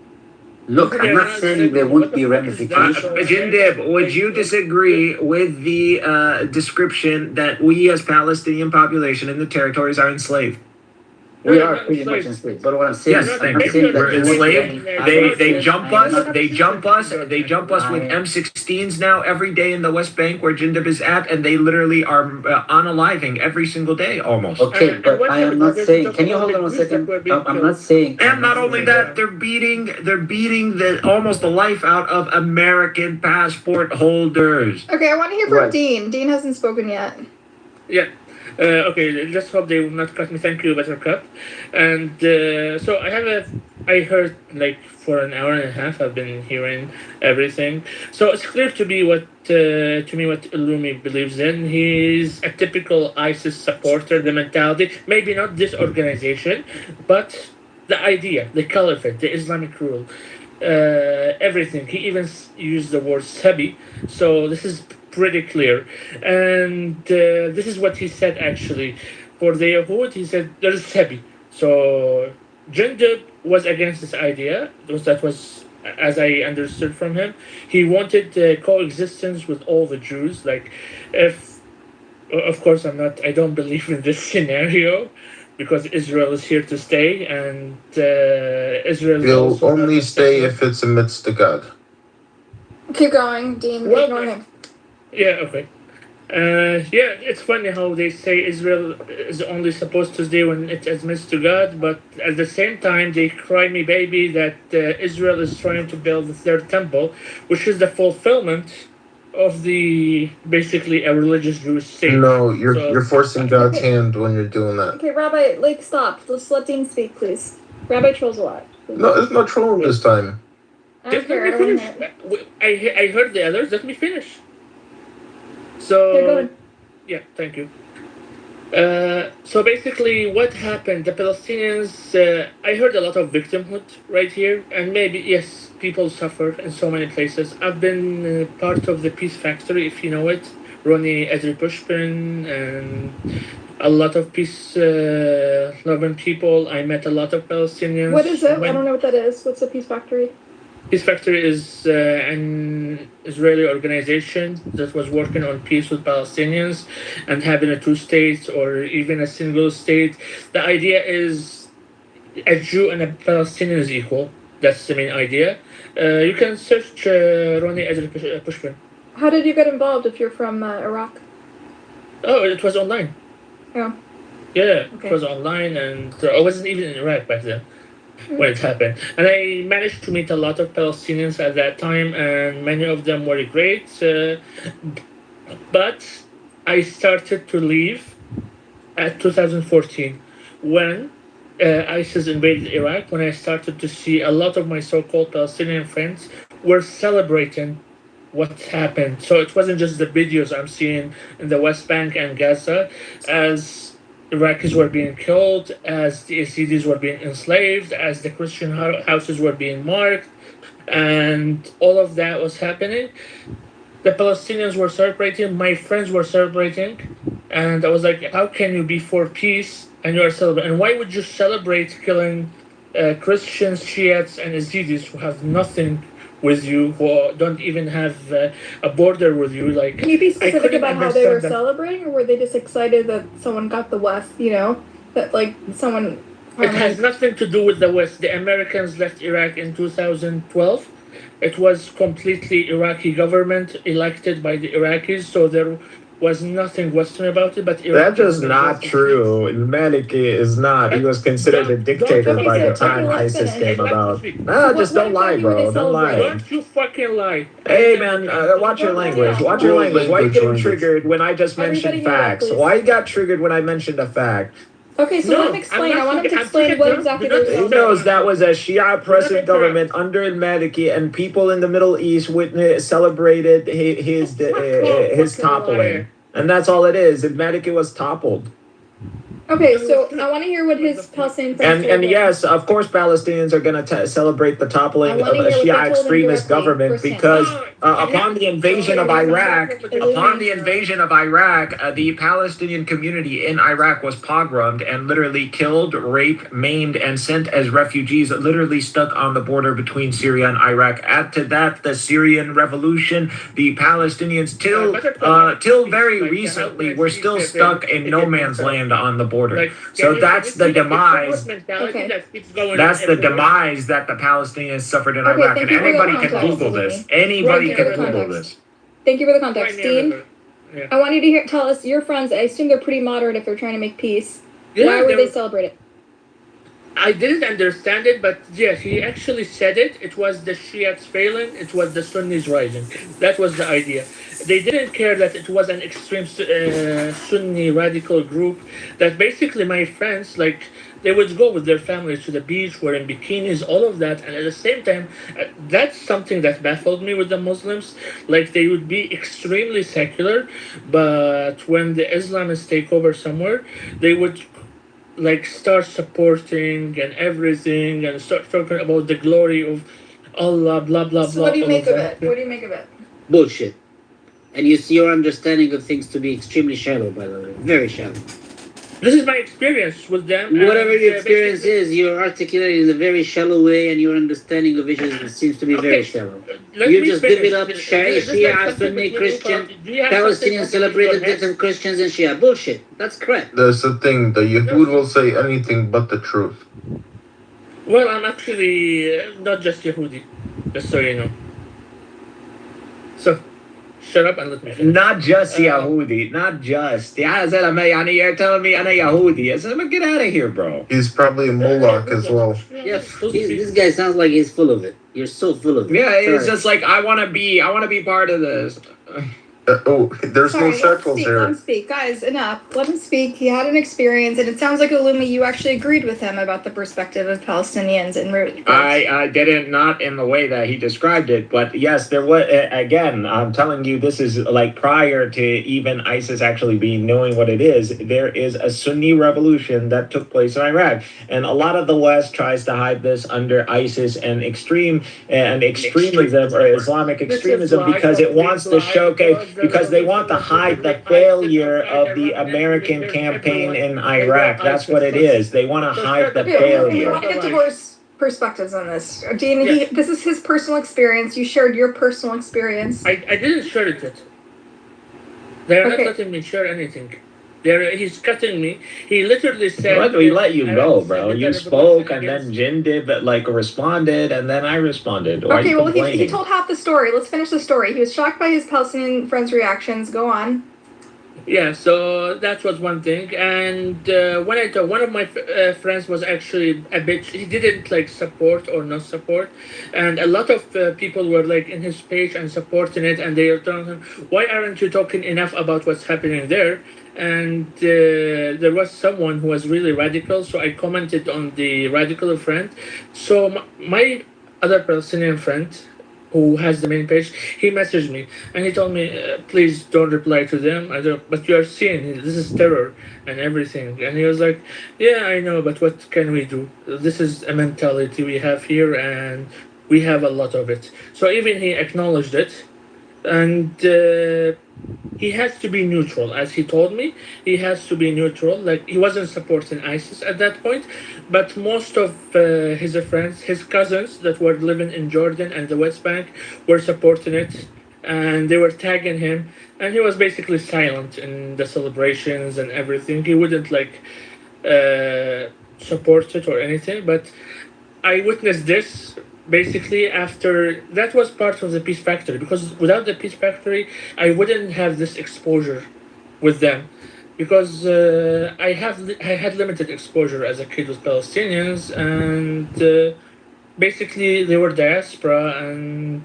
Look, I'm not saying there won't be ramifications. Jindib, would you disagree with the description that we as Palestinian population in the territories are enslaved? We are pretty much enslaved. But what I'm saying Yes, is, thank I'm you. saying that We're there won't be enslaved. any- They jump us with M16s now every day in the West Bank where Jindib is at, and they literally are unaliving every single day almost. Okay, but I am not saying. Can you hold on a second? I'm not saying. And not only that, they're beating the almost the life out of American passport holders. Okay, I want to hear from Right. Dean. Dean hasn't spoken yet. Yeah. Okay, just hope they will not cut me. Thank you, Buttercup. And so I heard like for an hour and a half. I've been hearing everything. So it's clear to me what Illumi believes in. He's a typical ISIS supporter. The mentality, maybe not this organization, but the idea, the caliphate, the Islamic rule, everything. He even used the word sabi. So this is pretty clear. And this is what he said actually. For the Yahud, he said there's sabi. So Jindub was against this idea. That was, as I understood from him, he wanted coexistence with all the Jews. Like, if, of course, I don't believe in this scenario, because Israel is here to stay, and Israel. You'll only stay if it's amidst the God. Keep going, Dean. Well, Ignore him. Yeah, okay. Yeah, it's funny how they say Israel is only supposed to stay when it admits to God, but at the same time, they cry me baby that Israel is trying to build the third temple, which is the fulfillment of the basically a religious Jewish state. No, you're forcing God's hand when you're doing that. Okay, Rabbi, stop. Let's let Dean speak, please. Rabbi trolls a lot. Please. No, it's not trolling this time. I don't Just care. I let don't me want to finish. I heard the others. Let me finish. Okay, go So ahead. yeah, thank you. So basically, what happened? The Palestinians. I heard a lot of victimhood right here, and maybe yes, people suffer in so many places. I've been part of the Peace Factory, if you know it. Ronnie Edry Pushpin and a lot of peace-loving people. I met a lot of Palestinians. What is it? I don't know what that is. What's the Peace Factory? Peace Factory is an Israeli organization that was working on peace with Palestinians and having a two states or even a single state. The idea is a Jew and a Palestinian is equal. That's the main idea. You can search Ronnie Edry Pushpin. How did you get involved if you're from Iraq? Oh, it was online. Oh. Yeah, Okay. it was online, and I wasn't even in Iraq back then when it happened. And I managed to meet a lot of Palestinians at that time, and many of them were great. But I started to leave at 2014 when ISIS invaded Iraq, when I started to see a lot of my so-called Palestinian friends were celebrating what happened. So it wasn't just the videos I'm seeing in the West Bank and Gaza as Iraqis were being killed, as the Yazidis were being enslaved, as the Christian houses were being marked, and all of that was happening. The Palestinians were celebrating, my friends were celebrating, and I was like, how can you be for peace and you are celebrating? And why would you celebrate killing Christians, Shiites, and Yazidis who have nothing with you, who don't even have a border with you. Like, Can you be I specific couldn't about how they were understand that. celebrating, or were they just excited that someone got the West? You know, that like someone. It has nothing to do with the West. The Americans left Iraq in 2012. It was completely Iraqi government elected by the Iraqis, so there was nothing Western about it. But Iraq That's just not true. Maliki is not. He was considered a Don't dictator fucking by the lie. time let's ISIS finish. came Let me about. speak. No, just don't lie, bro. Don't lie. Don't you fucking lie. Hey man, watch your language. Watch your language. Why are you getting triggered when I just mentioned facts? Why you got triggered when I mentioned a fact? Okay, so let him explain. I want him to explain what exactly they're He celebrating. knows that was a Shia oppressive government under al-Maliki, and people in the Middle East celebrated his toppling, and that's all it is. Al-Maliki was toppled. Okay, so I want to hear what his Palestinian friends told And him. yes, of course, Palestinians are going to celebrate the toppling of a Shia extremist government because upon the invasion of Iraq, the Palestinian community in Iraq was pogromed and literally killed, raped, maimed, and sent as refugees, literally stuck on the border between Syria and Iraq. Add to that the Syrian revolution, the Palestinians till very recently were still stuck in no man's land on the border. So that's the demise. That's the demise that the Palestinians suffered in Iraq. And anybody can Google this. Anybody can Google this. Thank you for the context, Dean. I want you to tell us your friends. I assume they're pretty moderate if they're trying to make peace. Why would they celebrate it? I didn't understand it, but yes, he actually said it. It was the Shiites failing, it was the Sunnis rising. That was the idea. They didn't care that it was an extreme Sunni radical group. That basically my friends, like, they would go with their families to the beach, wearing bikinis, all of that. And at the same time, that's something that baffled me with the Muslims. Like, they would be extremely secular, but when the Islamists take over somewhere, they would like start supporting and everything and start talking about the glory of Allah, blah blah blah. So what do you make of it? What do you make of it? Bullshit. And you see your understanding of things to be extremely shallow, by the way. Very shallow. This is my experience with them. Whatever your experience is, you're articulating in a very shallow way, and your understanding of issues seems to be very shallow. You just divvy up Shia, Sunni, Christian, Palestinians celebrated different Christians and Shia. Bullshit. That's correct. That's the thing. The Yahud will say anything but the truth. Well, I'm actually not just Yehudi, just so you know. So, shut up and let me finish. Not just Yahudi, not just. You're telling me I'm a Yahudi. I said, get out of here, bro. He's probably a Moloch as well. Yeah, this guy sounds like he's full of it. You're so full of it. Yeah, it's just like I want to be part of this. There's no shekels here. Let him speak. Guys, enough. Let him speak. He had an experience, and it sounds like, Illumi, you actually agreed with him about the perspective of Palestinians and I didn't, not in the way that he described it, but yes, there was, again, I'm telling you, this is like prior to even ISIS actually knowing what it is. There is a Sunni revolution that took place in Iraq, and a lot of the West tries to hide this under ISIS and extremism or Islamic extremism because it wants to showcase, because they want to hide the failure of the American campaign in Iraq. That's what it is. They want to hide the failure. We want to get divorce perspectives on this. Dean, this is his personal experience. You shared your personal experience. I didn't share it yet. They're not letting me share anything. He's cutting me. He literally said... We let you go, bro. You spoke, and then Jin did, responded, and then I responded. Okay, well, he told half the story. Let's finish the story. He was shocked by his Palestinian friends' reactions. Go on. Yeah, so that was one thing. And when I told one of my friends was actually a bit, he didn't like support or not support. And a lot of people were like in his page and supporting it. And they were telling him, why aren't you talking enough about what's happening there? And there was someone who was really radical. So I commented on the radical friend. So my other Palestinian friend, who has the main page, he messaged me and he told me, please don't reply to them. But you are seeing, this is terror and everything. And he was like, yeah, I know, but what can we do? This is a mentality we have here and we have a lot of it. So even he acknowledged it. And he has to be neutral, as he told me. He has to be neutral. Like he wasn't supporting ISIS at that point, but most of his friends, his cousins that were living in Jordan and the West Bank, were supporting it, and they were tagging him. And he was basically silent in the celebrations and everything. He wouldn't support it or anything. But I witnessed this basically after that was part of the Peace Factory, because without the Peace Factory, I wouldn't have this exposure with them, because I had limited exposure as a kid with Palestinians, and basically they were diaspora and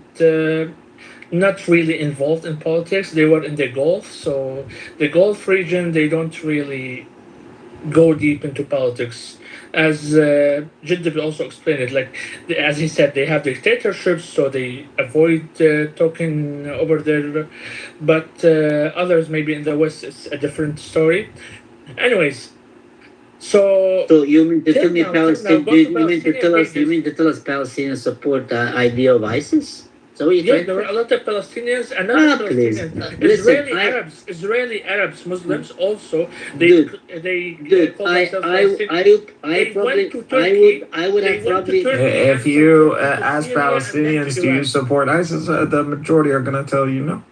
not really involved in politics. They were in the Gulf, so the Gulf region, they don't really go deep into politics. As Jidda will also explain it, like as he said, they have dictatorships, so they avoid talking over there. But others, maybe in the West, it's a different story. Anyways, so you mean to tell me till now, Palestinian? You mean to tell us? You Palestinian mean to tell us Palestinians support the idea of ISIS? So you yeah, trying there were a lot of Palestinians and not just please. Palestinians. Listen, Israeli Arabs, Muslims also. Dude, They call themselves I would have probably. If you ask Palestinians, do you support ISIS? The majority are going to tell you no.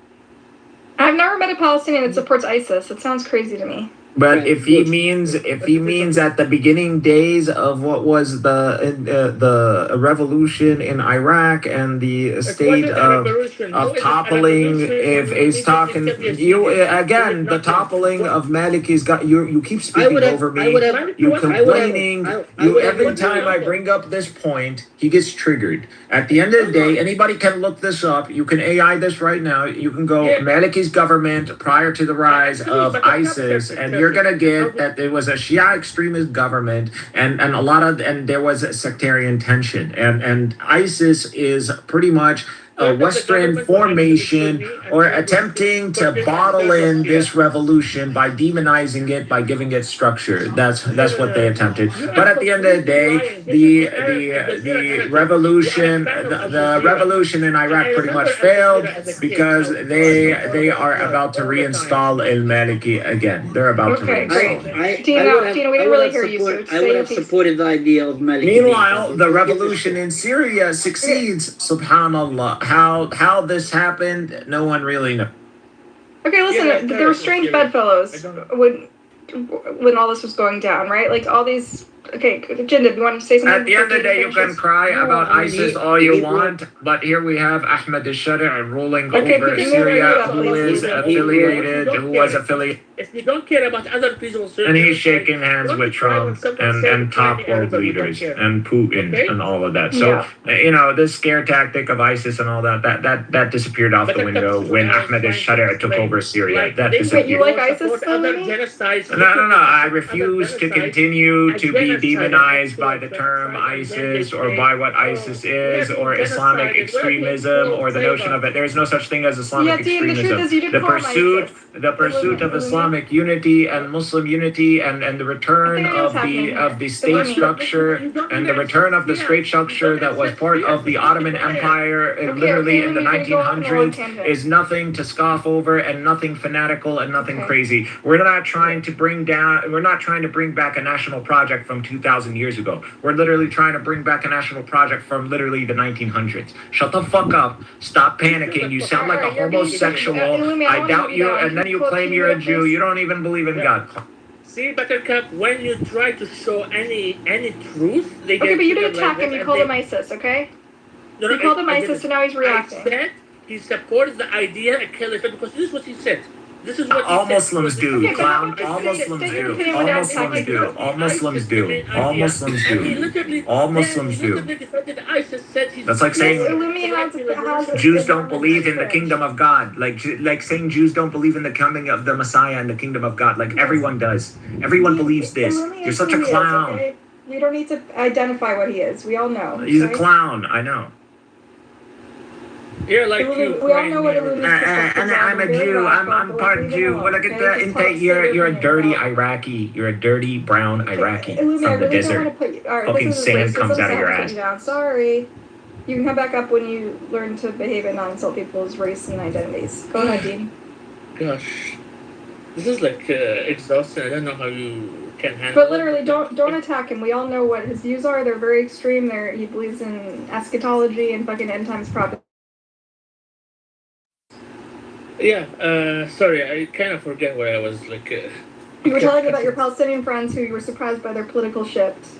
I've never met a Palestinian that supports ISIS. It sounds crazy to me. But if he means at the beginning days of what was the revolution in Iraq and the state of toppling, if he's talking you again, the toppling of Maliki's got you keep speaking over me. You complaining. You every time I bring up this point, he gets triggered. At the end of the day, anybody can look this up. You can AI this right now. You can go Maliki's government prior to the rise of ISIS, and you're gonna get that there was a Shia extremist government and there was a sectarian tension, and ISIS is pretty much a Western formation or attempting to bottle in this revolution by demonizing it, by giving it structure. That's what they attempted. But at the end of the day, the revolution the revolution in Iraq pretty much failed because they are about to reinstall El Maliki again. They're about to reinstall. Tina, we didn't really hear you, so I would have supported the idea of Maliki. Meanwhile, the revolution in Syria succeeds. Subhanallah. How this happened, no one really knows. Okay, listen, there were strange bedfellows when all this was going down, right? Like all these. Okay, Jinder, you want to say something? At the end of the day, you can cry about ISIS all you want, but here we have Ahmed al-Shari ruling over Syria, who was affiliated. If you don't care about other people, and he's shaking hands with Trump and top world leaders and Putin and all of that. So this scare tactic of ISIS and all that disappeared off the window when Ahmed al-Shari took over Syria. That disappeared. You like ISIS? No. I refuse to continue to be demonized by the term ISIS or by what ISIS is or Islamic extremism or the notion of it. There's no such thing as Islamic extremism. The pursuit of Islamic unity and Muslim unity and the return of the state structure and the return of the state structure that was part of the Ottoman Empire literally in the 1900s is nothing to scoff over and nothing fanatical and nothing crazy. We're not trying to bring back a national project from 2,000 years ago. We're literally trying to bring back a national project from literally the 1900s. Shut the fuck up. Stop panicking. You sound like a homosexual. I doubt you. And then you claim you're a Jew. You don't even believe in God. See, Buttercup, when you try to show any truth, they get. Okay, but you didn't attack him. You called him ISIS, okay? You called him ISIS, and now he's reacting. I said he supports the idea of caliphate because this is what he said. This is what all Muslims do, clown. All Muslims do. All Muslims do. All Muslims do. All Muslims do. All Muslims do. That's like saying Jews don't believe in the kingdom of God. Like saying Jews don't believe in the coming of the Messiah and the kingdom of God. Like everyone does. Everyone believes this. You're such a clown. Okay? We don't need to identify what he is. We all know. He's a clown. I know. You're like we all know what and I'm a Jew. I'm part Jew. But look at the intake. You're a dirty Iraqi. You're a dirty brown Iraqi from the desert. Fucking sand comes out of your ass. Sorry. You can come back up when you learn to behave and not insult people's race and identities. Go ahead, Dean. gosh, this is like exhausting. I don't know how you can handle But it. literally, don't attack him. We all know what his views are. They're very extreme. He believes in eschatology and fucking end times prophecy. Yeah, sorry, I kind of forget where I was. Like, You were telling me about your Palestinian friends who you were surprised by their political shifts.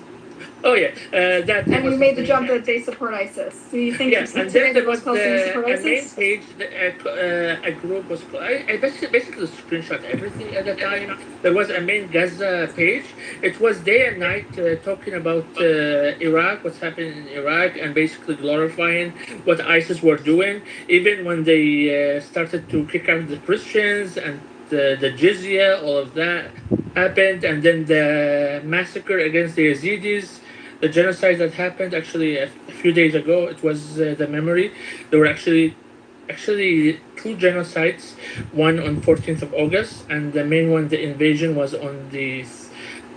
oh yeah, that. And you made the jump that they support ISIS. Do you think Yes, and then there was Palestinians support a main ISIS? page. A group was. I basically screenshot everything at the time. There was a main Gaza page. It was day and night talking about Iraq, what's happening in Iraq, and basically glorifying what ISIS were doing. Even when they started to kick out the Christians and the jizya, all of that happened, and then the massacre against the Yazidis, the genocide that happened actually a few days ago. It was the memory. There were actually two genocides, one on 14th of August, and the main one, the invasion, was on the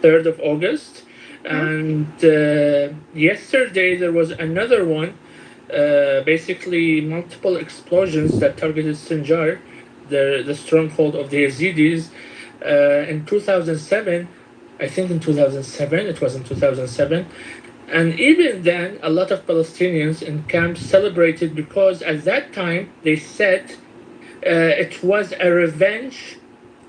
3rd of August. And yesterday there was another one, basically multiple explosions that targeted Sinjar, the stronghold of the Yazidis, in 2007. I think in 2007, it was in 2007. And even then, a lot of Palestinians in camps celebrated because at that time they said it was a revenge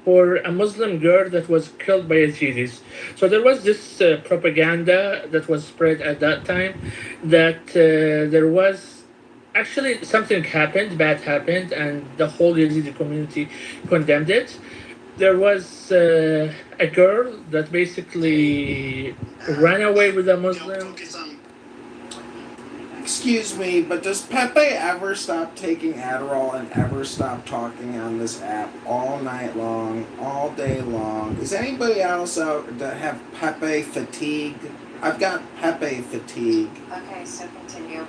for a Muslim girl that was killed by Yazidis. So there was this propaganda that was spread at that time that there was actually something happened, bad happened, and the whole Yazidi community condemned it. There was a girl that basically ran away with a Muslim. Excuse me, but does Pepe ever stop taking Adderall and ever stop talking on this app all night long, all day long? Is anybody else out that have Pepe fatigue? I've got Pepe fatigue. Okay, so continue.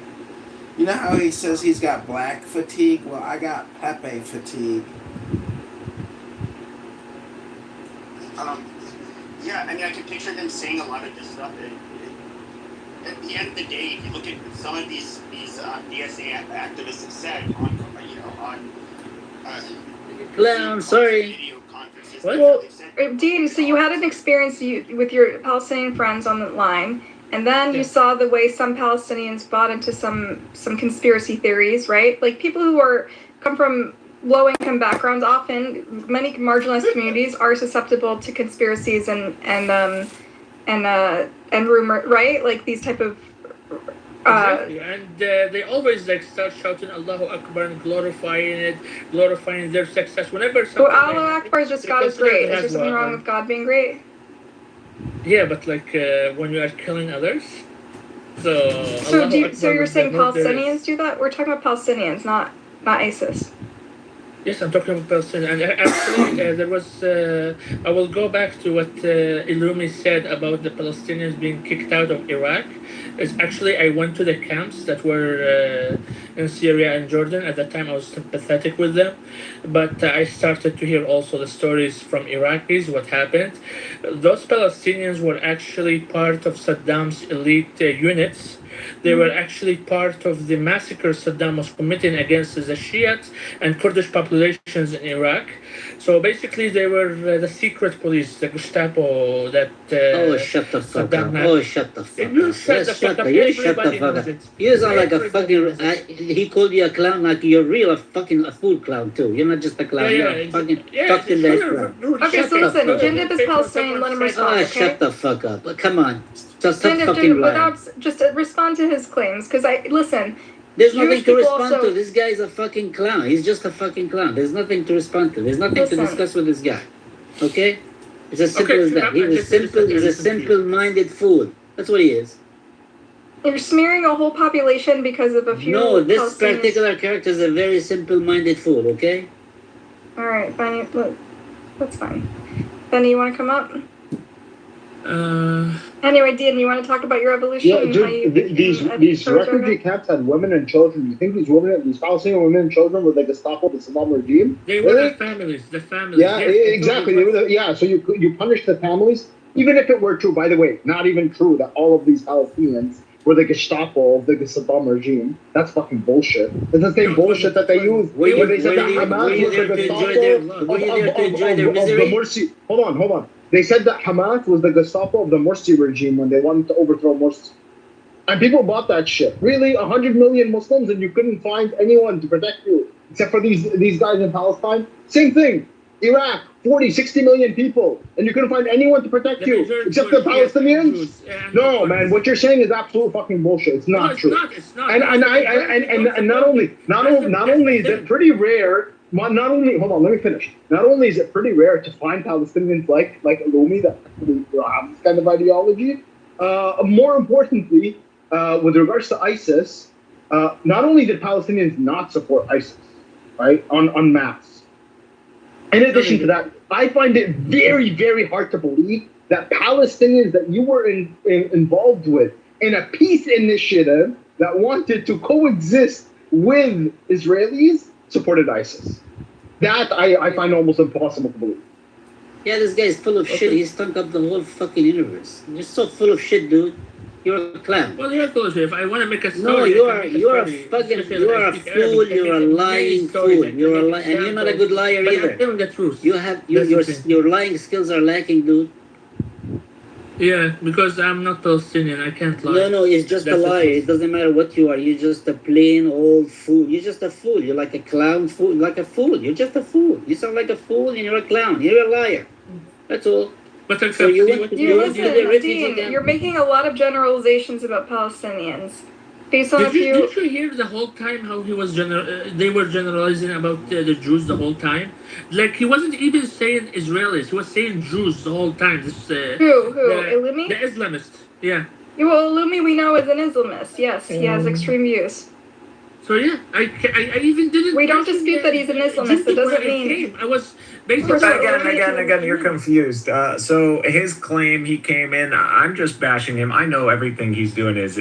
You know how he says he's got black fatigue? Well, I got Pepe fatigue. Yeah, I mean, I can picture them saying a lot of this stuff. At the end of the day, if you look at some of these DSA activists have said on Clown, sorry. Well, Dean, so you had an experience with your Palestinian friends on the line, and then you saw the way some Palestinians bought into some conspiracy theories, right? Like people who come from low-income backgrounds, often many marginalized communities are susceptible to conspiracies and rumor, right? Like these type of. Exactly, and they always like start shouting Allahu Akbar and glorifying their success. Whenever So Allahu Akbar is just God is great. Is there something wrong with God being great? Yeah, but like when you are killing others. So you're saying Palestinians do that? We're talking about Palestinians, not ISIS. Yes, I'm talking about Palestine. And actually, there was. I will go back to what Illumi said about the Palestinians being kicked out of Iraq. It's actually, I went to the camps that were in Syria and Jordan. At that time, I was sympathetic with them. But I started to hear also the stories from Iraqis, what happened. Those Palestinians were actually part of Saddam's elite units. They were actually part of the massacre Saddam was committing against the Shiites and Kurdish populations in Iraq. So basically, they were the secret police, the Gestapo that. Oh, shut the fuck Saddam up! Oh, shut the fuck up! You shut the fuck up! You shut the fuck up! You sound like a fucking. He called you a clown, like you're real a food clown too. You're not just a clown. You're a fucking fucking best clown. Okay, so listen, Jindib is Palestinian. Let him respond. Oh, shut the fuck up! Come on. Jindib, without just respond to his claims, because listen. There's nothing to respond to. This guy is a fucking clown. He's just a fucking clown. There's nothing to respond to. There's nothing to discuss with this guy. Okay? It's as simple as that. He's a simple-minded fool. That's what he is. You're smearing a whole population because of a few. No, this particular character is a very simple-minded fool. Okay? All right, Benny. Look, that's fine. Benny, you want to come up? Anyway, Dean, you want to talk about your evolution? Yeah, dude, these refugee camps had women and children. You think these Palestinian women and children were the Gestapo, the Saddam regime? They were the families. Yeah, exactly. So you punish the families, even if it were true. By the way, not even true that all of these Palestinians were the Gestapo of the Saddam regime. That's fucking bullshit. It's the same bullshit that they use when they said that Hamas was the Gestapo of the Morsi. Hold on. They said that Hamas was the Gestapo of the Morsi regime when they wanted to overthrow Morsi. And people bought that shit. Really, 100 million Muslims, and you couldn't find anyone to protect you except for these guys in Palestine. Same thing. Iraq, 40, 60 million people, and you couldn't find anyone to protect you except the Palestinians. No, man, what you're saying is absolute fucking bullshit. It's not true. It's not. And not only is it pretty rare. Hold on, let me finish. Not only is it pretty rare to find Palestinians like Alumi that have this kind of ideology. More importantly, with regards to ISIS, not only did Palestinians not support ISIS, right, en masse. In addition to that, I find it very, very hard to believe that Palestinians that you were involved with in a peace initiative that wanted to coexist with Israelis supported ISIS. That I find almost impossible to believe. Yeah, this guy is full of shit. He's stunk up the whole fucking universe. You're so full of shit, dude. You're a clown. Well, you're full of shit. If I want to make a story, no, you are a fool. You're a lying fool. You're a and you're not a good liar either. I'm telling the truth. You have your lying skills are lacking, dude. Yeah, because I'm not Palestinian. I can't lie. No, it's just a lie. It doesn't matter what you are. You're just a plain old fool. You're just a fool. You're like a clown fool. Like a fool. You're just a fool. You sound like a fool and you're a clown. You're a liar. That's all. But Listen, Dean, you're making a lot of generalizations about Palestinians. Based on Did you hear the whole time how he was they were generalizing about the Jews the whole time? Like he wasn't even saying Israelis, he was saying Jews the whole time. This Who? Ilumi? The Islamist. Yeah. Well, Ilumi we know is an Islamist. Yes, he has extreme views. So yeah, I even didn't. We don't dispute that he's an Islamist. That doesn't mean I was basically again. You're confused. So his claim he came in. I'm just bashing him. I know everything he's doing is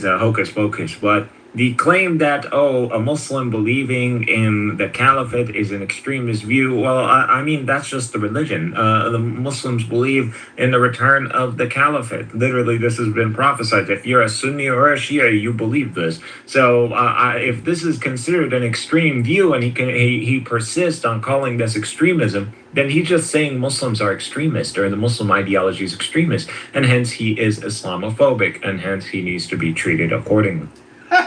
a hocus pocus, but the claim that a Muslim believing in the caliphate is an extremist view. Well, I mean that's just the religion. The Muslims believe in the return of the caliphate. Literally, this has been prophesied. If you're a Sunni or a Shia, you believe this. So if this is considered an extreme view, and he persists on calling this extremism, then he's just saying Muslims are extremist, or the Muslim ideology is extremist, and hence he is Islamophobic, and hence he needs to be treated accordingly. This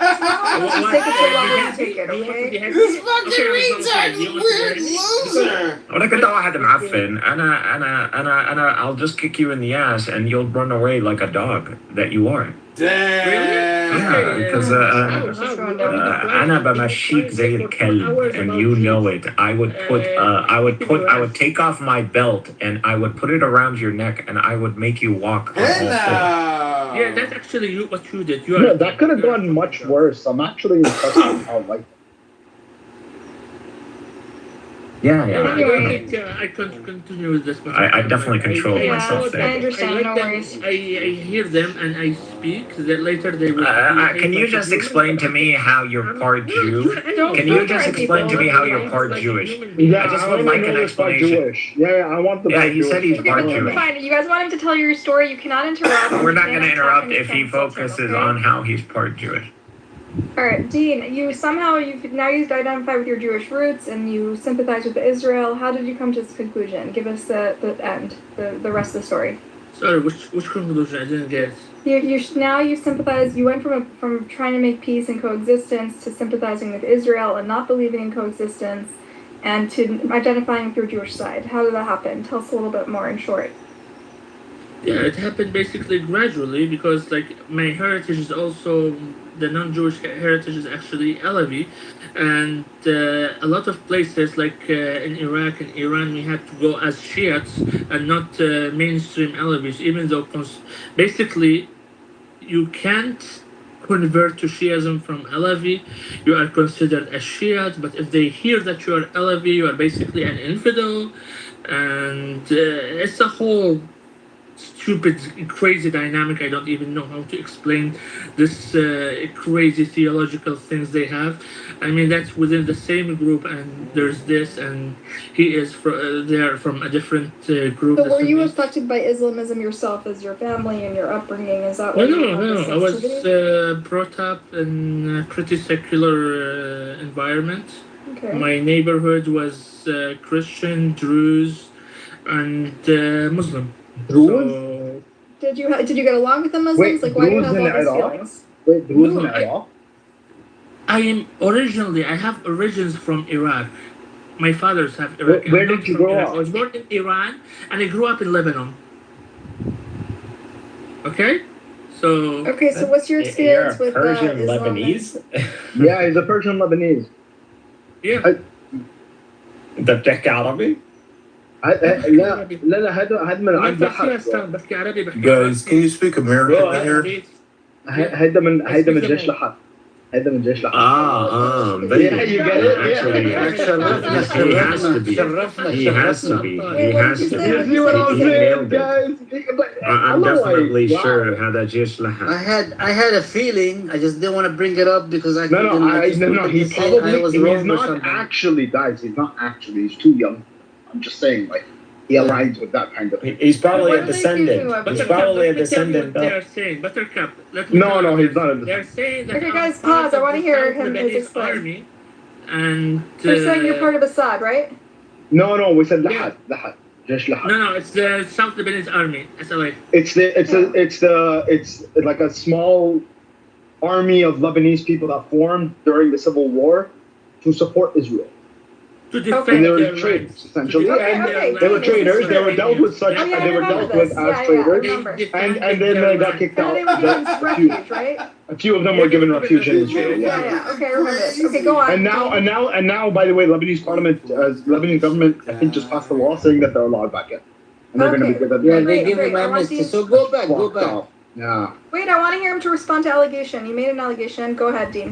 fucking retard, you weird loser. وانا كده واحد معفن انا I'll just kick you in the ass and you'll run away like a dog that you are. Damn. Yeah, because أنا بمشيك زي الكلب, and you know it. I would take off my belt and I would put it around your neck and I would make you walk. Yeah, that's actually what you did. That could have gone much worse. I'm actually impressed with how like. Yeah. I can't continue with this. I definitely control myself there. I understand, no worries. I hear them and I speak. That later they will. Can you just explain to me how you're part Jew? Can you just explain to me how you're part Jewish? Yeah, I just would like an explanation. Yeah, I want the. Yeah, you said he's part Jewish. Fine. You guys want him to tell your story? You cannot interrupt. We're not going to interrupt if he focuses on how he's part Jewish. All right, Dean. You've identified with your Jewish roots and you sympathize with Israel. How did you come to this conclusion? Give us the end, the rest of the story. Sorry, which conclusion? I didn't get. You sympathize. You went from trying to make peace and coexistence to sympathizing with Israel and not believing in coexistence, and to identifying with your Jewish side. How did that happen? Tell us a little bit more in short. Yeah, it happened basically gradually because like my heritage is also the non-Jewish heritage is actually Alawi, and a lot of places like in Iraq and Iran we had to go as Shiites and not mainstream Alawis, even though basically you can't convert to Shiism from Alawi. You are considered a Shiite, but if they hear that you are Alawi, you are basically an infidel, and it's a whole stupid, crazy dynamic. I don't even know how to explain this crazy theological things they have. I mean, that's within the same group, and there's this, and he is they're from a different group. So the were you Sunnis. affected by Islamism yourself as your family and your upbringing? Is that No, why you no, have this no. I was sensitivity? brought up in a pretty secular environment. Okay. My neighborhood was Christian, Druze, and Muslim. Druze? So, Did you get along with the Muslims? Wait, Like, why do you Druze have in all these Iraq? feelings? Wait, Druze No, in Iraq? I am originally, I have origins from Iraq. My fathers have Iraq. Where I'm not did you from grow Iraq. I up? was born in Iran, and I grew up in Lebanon. Okay? So. Okay, so what's your experience with Islam? Yeah, he's a Persian Lebanese. Yeah. انت بتحكي عربي؟ لا لا هذا من عند لحق. بحكي عربي بحكي Guys, can you speak American in here? هذا من جيش لحق. هذا من جيش لحق. Yeah, you get it? He has to be. He has to be. He has to be. You see what I'm He saying, nailed it. guys? I'm definitely sure هذا جيش لحق. I had a feeling. I just didn't want to bring it up because I No, he probably he's not something. actually guys. He's not actually. He's too young. I'm just saying, like he aligns with that kind of. He's probably What a are they accusing descendant. you of? He's Buttercup, probably a let me tell you what descendant. they are saying. Buttercup. Let me tell you No, he's not a They're saying that Okay, I'm guys, part pause. I of want to the hear South him Lebanese explain. army, and You're saying you're part of Assad, right? No, we said لحد لحد جيش لحد. No, it's the South Lebanese army. SLA. It's like a small army of Lebanese people that formed during the Civil War to support Israel. To defend And they were their traders, rights. essentially. Okay, And okay, they were okay, traders. They were dealt with such. Oh, yeah, I they were remember dealt with this. as Yeah, traders, I remember. and then they got kicked And out. they were given refuge, right? A few of them were given refuge in Israel. Yeah. Okay, I remember this. Okay, go on. And now, by the way, Lebanese parliament, Lebanese government, I think just passed a law saying that they're allowed back in, and they're going to be given. Yeah, they Great, give him great. I want amnesty. these- So go back, go Fucked back. off. Yeah. Wait, I want to hear him to respond to allegation. You made an allegation. Go ahead, Dean.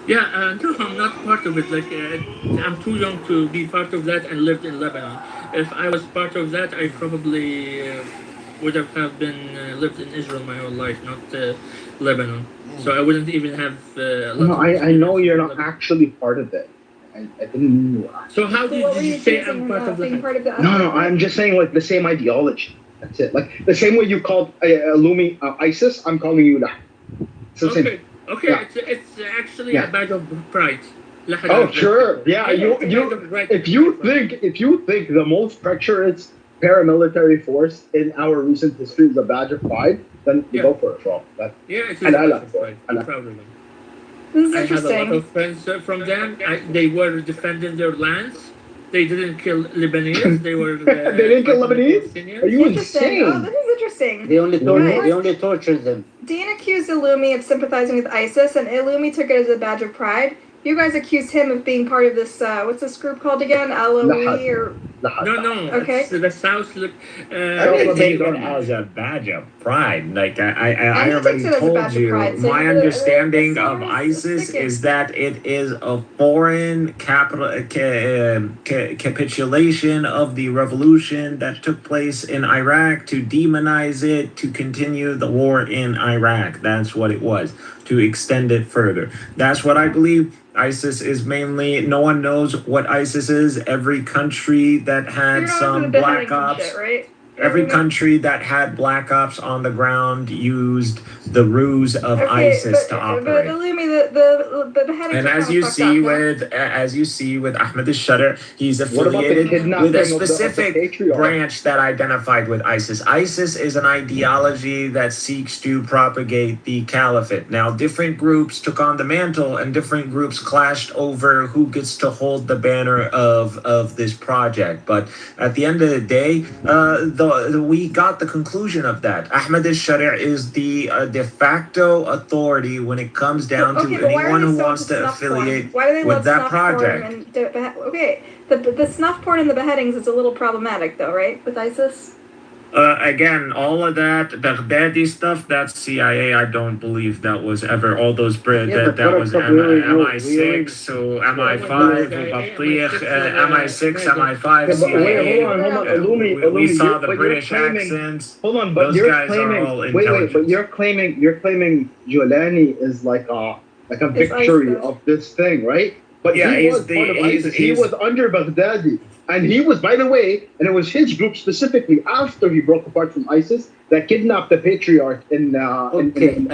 Yeah, no, I'm not part of it. Like, I'm too young to be part of that and lived in Lebanon. If I was part of that, I probably would have been lived in Israel my whole life, not Lebanon. So I wouldn't even have. No, I know you're not actually part of it. I didn't mean you are. So how So what were did you you say choosing I'm part of being that? part of the No, I'm just saying like the same ideology. That's it. Like the same way you called Lumi ISIS, I'm calling you that. It's the same. Okay, Yeah. it's actually Yeah. a badge of pride. Oh sure, yeah. If you think the most treacherous paramilitary force in our recent history is a badge of pride, then you go for it, bro. Yeah, it's a badge of pride. I'm proud of them. This is I have a interesting. lot of friends from them. They were defending their lands. They didn't kill Lebanese. They were. They didn't kill Lebanese? Are you Interesting. insane? Oh, this is interesting. They only tortured them. Dean accused Illumi of sympathizing with ISIS, and Illumi took it as a badge of pride. You guys accused him of being part of this, what's this group called again? LOE or... No. Okay. It's the South. I didn't take it as a badge of pride. Like I already told you, my understanding of ISIS is that it is a foreign capital capitulation of the revolution that took place in Iraq to demonize it, to continue the war in Iraq. That's what it was, to extend it further. That's what I believe. ISIS is mainly, no one knows what ISIS is. Every country that had some black ops, shit, right? every country that had black ops on the ground used the ruse of ISIS to operate. But Illumi, the beheadings And are as kinda you fucked see up, with Ahmed al-Shadr, he's What about the affiliated kidnapping with a of the specific patriarch? branch that identified with ISIS. ISIS is an ideology that seeks to propagate the caliphate. Now, different groups took on the mantle, and different groups clashed over who gets to hold the banner of this project. But at the end of the day, we got the conclusion of that. Ahmed al-Shadr is the de facto authority when it comes down to anyone who wants to affiliate Why do they with let that snuff porn project. okay, the snuff porn and the beheadings is a little problematic though, right? With ISIS? Again, all of that Baghdadi stuff, that's CIA. I don't believe that was ever all those that was MI6 so MI5 MI6 MI5 CIA. Hold on, We saw the but British you're claiming, accents. Hold on, but Those you're guys claiming. are all Wait, intelligence. but you're claiming Giuliani is like a victory of this thing, right? But Yeah, he was part of ISIS. He was under Baghdadi. And he was, by the way, and it was his group specifically after he broke apart from ISIS that kidnapped the patriarch in Morocco. They've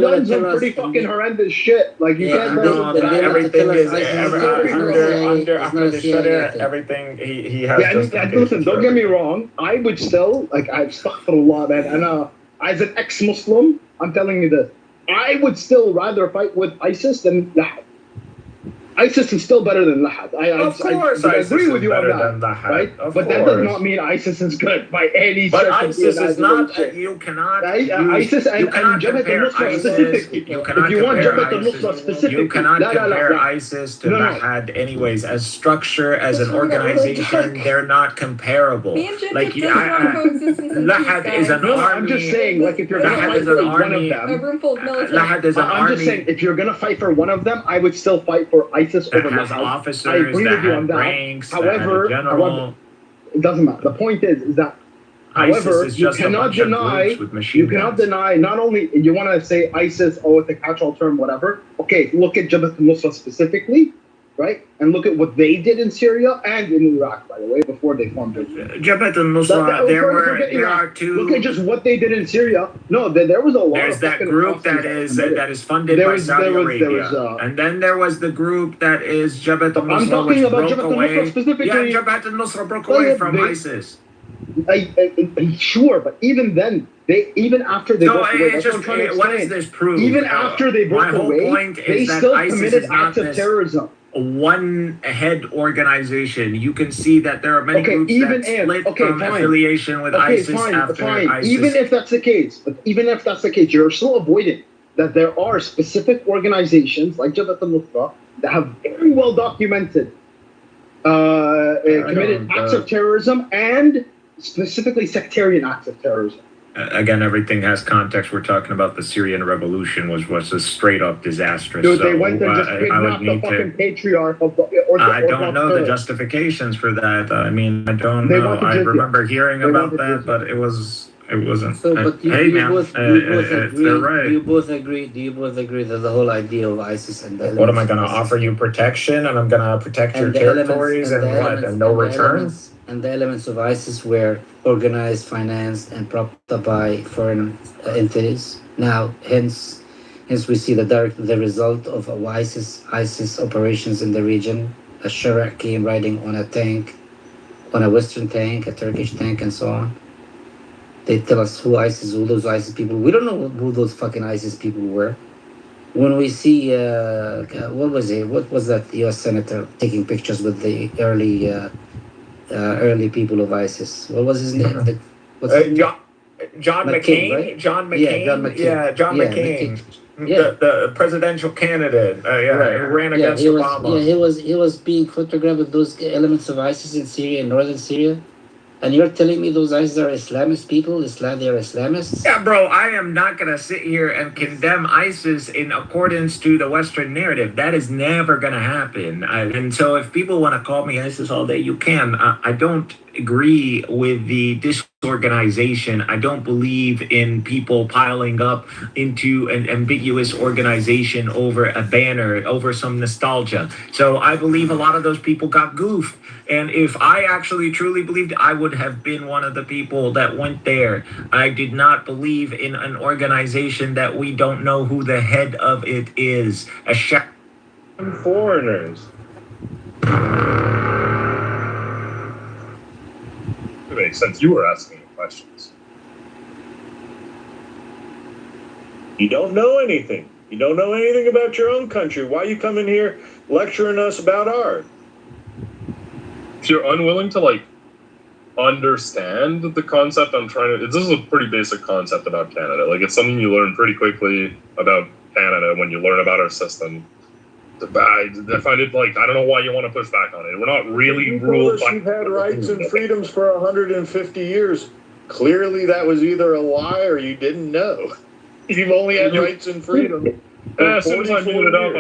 done some pretty fucking horrendous shit. Like you can't tell them everything is under the shutter. Everything he has. and listen, don't get me wrong. I would still I've stuck for a lot, man. And as an ex-Muslim, I'm telling you this. I would still rather fight with ISIS than Lahad. ISIS is still better than Lahad. I agree with you on that, right? But that does not mean ISIS is good by any But stretch of ISIS the is not. imagination. You cannot. ISIS and Jabhat al-Nusra specifically. If you want Jabhat al-Nusra specifically, You cannot compare ISIS to Lahad, anyways. As structure, as an organization, they're not comparable. Like Lahad is an army. I'm just saying, like if you're gonna fight for one of them, Lahad is an army. I'm just saying, if you're gonna fight for one of them, I would still fight for ISIS over Lahad. Officers, I agree with you on that. ranks, However, it doesn't matter. The point is that, however, you cannot deny not only you want to say ISIS, oh, it's a catch-all term, whatever. Okay, look at Jabhat al-Nusra specifically, right? And look at what they did in Syria and in Iraq, by the way, before they formed it. Jabhat al-Nusra, there are two. Look at just what they did in Syria. No, there was a lot. There's that group that is funded by Saudi Arabia, and then there was the group that is Jabhat al-Nusra. I'm talking about Jabhat al-Nusra specifically. Yeah, Jabhat al-Nusra broke away from ISIS. Sure, but even then, even after they broke away, that's what I'm trying to explain. What is this proof? Even after they broke away, they still committed acts of terrorism. One head organization. You can see that there are many groups that split from affiliation with ISIS after ISIS. Even if that's the case, you're still avoiding that there are specific organizations like Jabhat al-Nusra that have very well documented committed acts of terrorism and specifically sectarian acts of terrorism. Again, everything has context. We're talking about the Syrian revolution was a straight up disastrous. Dude, they went and just kidnapped the fucking patriarch of the I don't know the justifications for that. I mean, I don't know. I remember hearing about that, but it wasn't. So, but hey, you man, both agree. they're right. Do you both agree that the whole idea of ISIS and the What am I going to offer you protection, and I'm going to protect your territories and no return? And the elements of ISIS were organized, financed, and propped up by foreign entities. Now, hence we see the result of ISIS operations in the region. A Shirak came riding on a tank, on a Western tank, a Turkish tank, and so on. They tell us who those ISIS people. We don't know who those fucking ISIS people were. When we see, what was that U.S. senator taking pictures with the early people of ISIS? What was his name? John McCain. Right? John McCain. Yeah, John McCain. Yeah, John McCain. Yeah. The presidential candidate. Who ran against Obama. He was being photographed with those elements of ISIS in Syria, in northern Syria. And you're telling me those ISIS are Islamist people? They are Islamists? Yeah, bro, I am not going to sit here and condemn ISIS in accordance to the Western narrative. That is never going to happen. And so if people want to call me ISIS all day, you can. I don't agree with the disorganization. I don't believe in people piling up into an ambiguous organization over a banner, over some nostalgia. So I believe a lot of those people got goofed. And if I actually truly believed, I would have been one of the people that went there. I did not believe in an organization that we don't know who the head of it is. Foreigners. It makes sense. You were asking the questions. You don't know anything. You don't know anything about your own country. Why are you coming here lecturing us about ours? If you're unwilling to understand the concept I'm trying to, this is a pretty basic concept about Canada. It's something you learn pretty quickly about Canada when you learn about our system. I find it like, I don't know why you want to push back on it. We're not really You told ruled us by. you've had rights and freedoms for 150 years. Clearly, that was either a lie or you didn't know. You've only had rights and freedom. As soon as I muted up,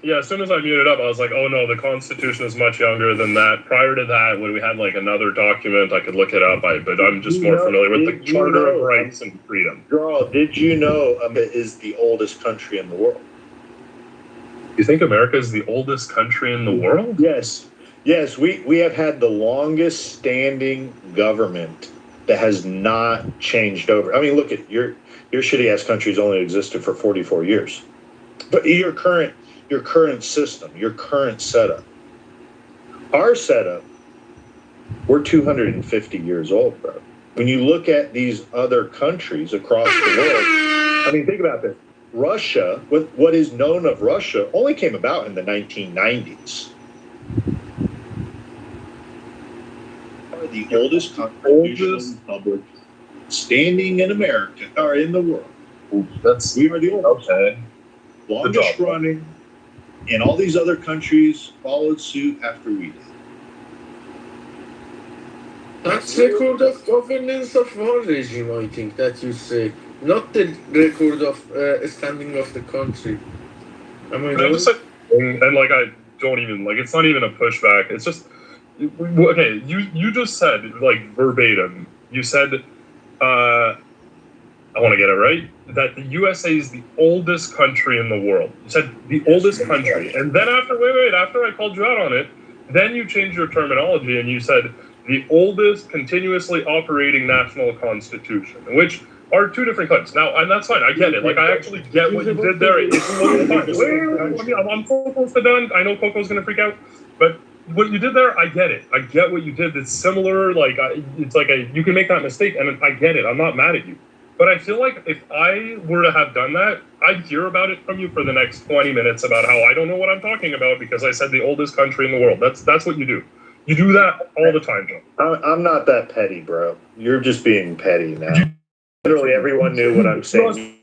as soon as I muted up, I was like, oh no, the Constitution is much younger than that. Prior to that, when we had like another document, I could look it up. But I'm just more familiar with the Charter of Rights and Freedom. Girl, did you know America is the oldest country in the world? You think America is the oldest country in the world? Yes. Yes, we have had the longest standing government that has not changed over. I mean, look at your shitty ass country's only existed for 44 years. But your current system, your current setup, our setup, we're 250 years old, bro. When you look at these other countries across the world, I mean, think about this. Russia, what is known of Russia, only came about in the 1990s. The oldest constitutional republic standing in America or in the world. We are the oldest. Okay. Longest running, and all these other countries followed suit after we did. That's record of governance of one regime, I think, that you say. Not the record of standing of the country. Am I wrong? And like, I don't even, like, it's not even a pushback. It's just, okay, you just said, like, verbatim, you said, I want to get it right, that the USA is the oldest country in the world. You said the oldest country. And then after I called you out on it, then you changed your terminology and you said the oldest continuously operating national constitution, which are two different claims. Now, and that's fine. I get it. Like, I actually get what you did there. It's totally fine. I'm so close to done. I know Coco's going to freak out, but what you did there, I get it. I get what you did. It's similar. Like, it's like you can make that mistake, and I get it. I'm not mad at you. But I feel like if I were to have done that, I'd hear about it from you for the next 20 minutes about how I don't know what I'm talking about because I said the oldest country in the world. That's what you do. You do that all the time, Joe. I'm not that petty, bro. You're just being petty now. Literally everyone knew what I'm saying.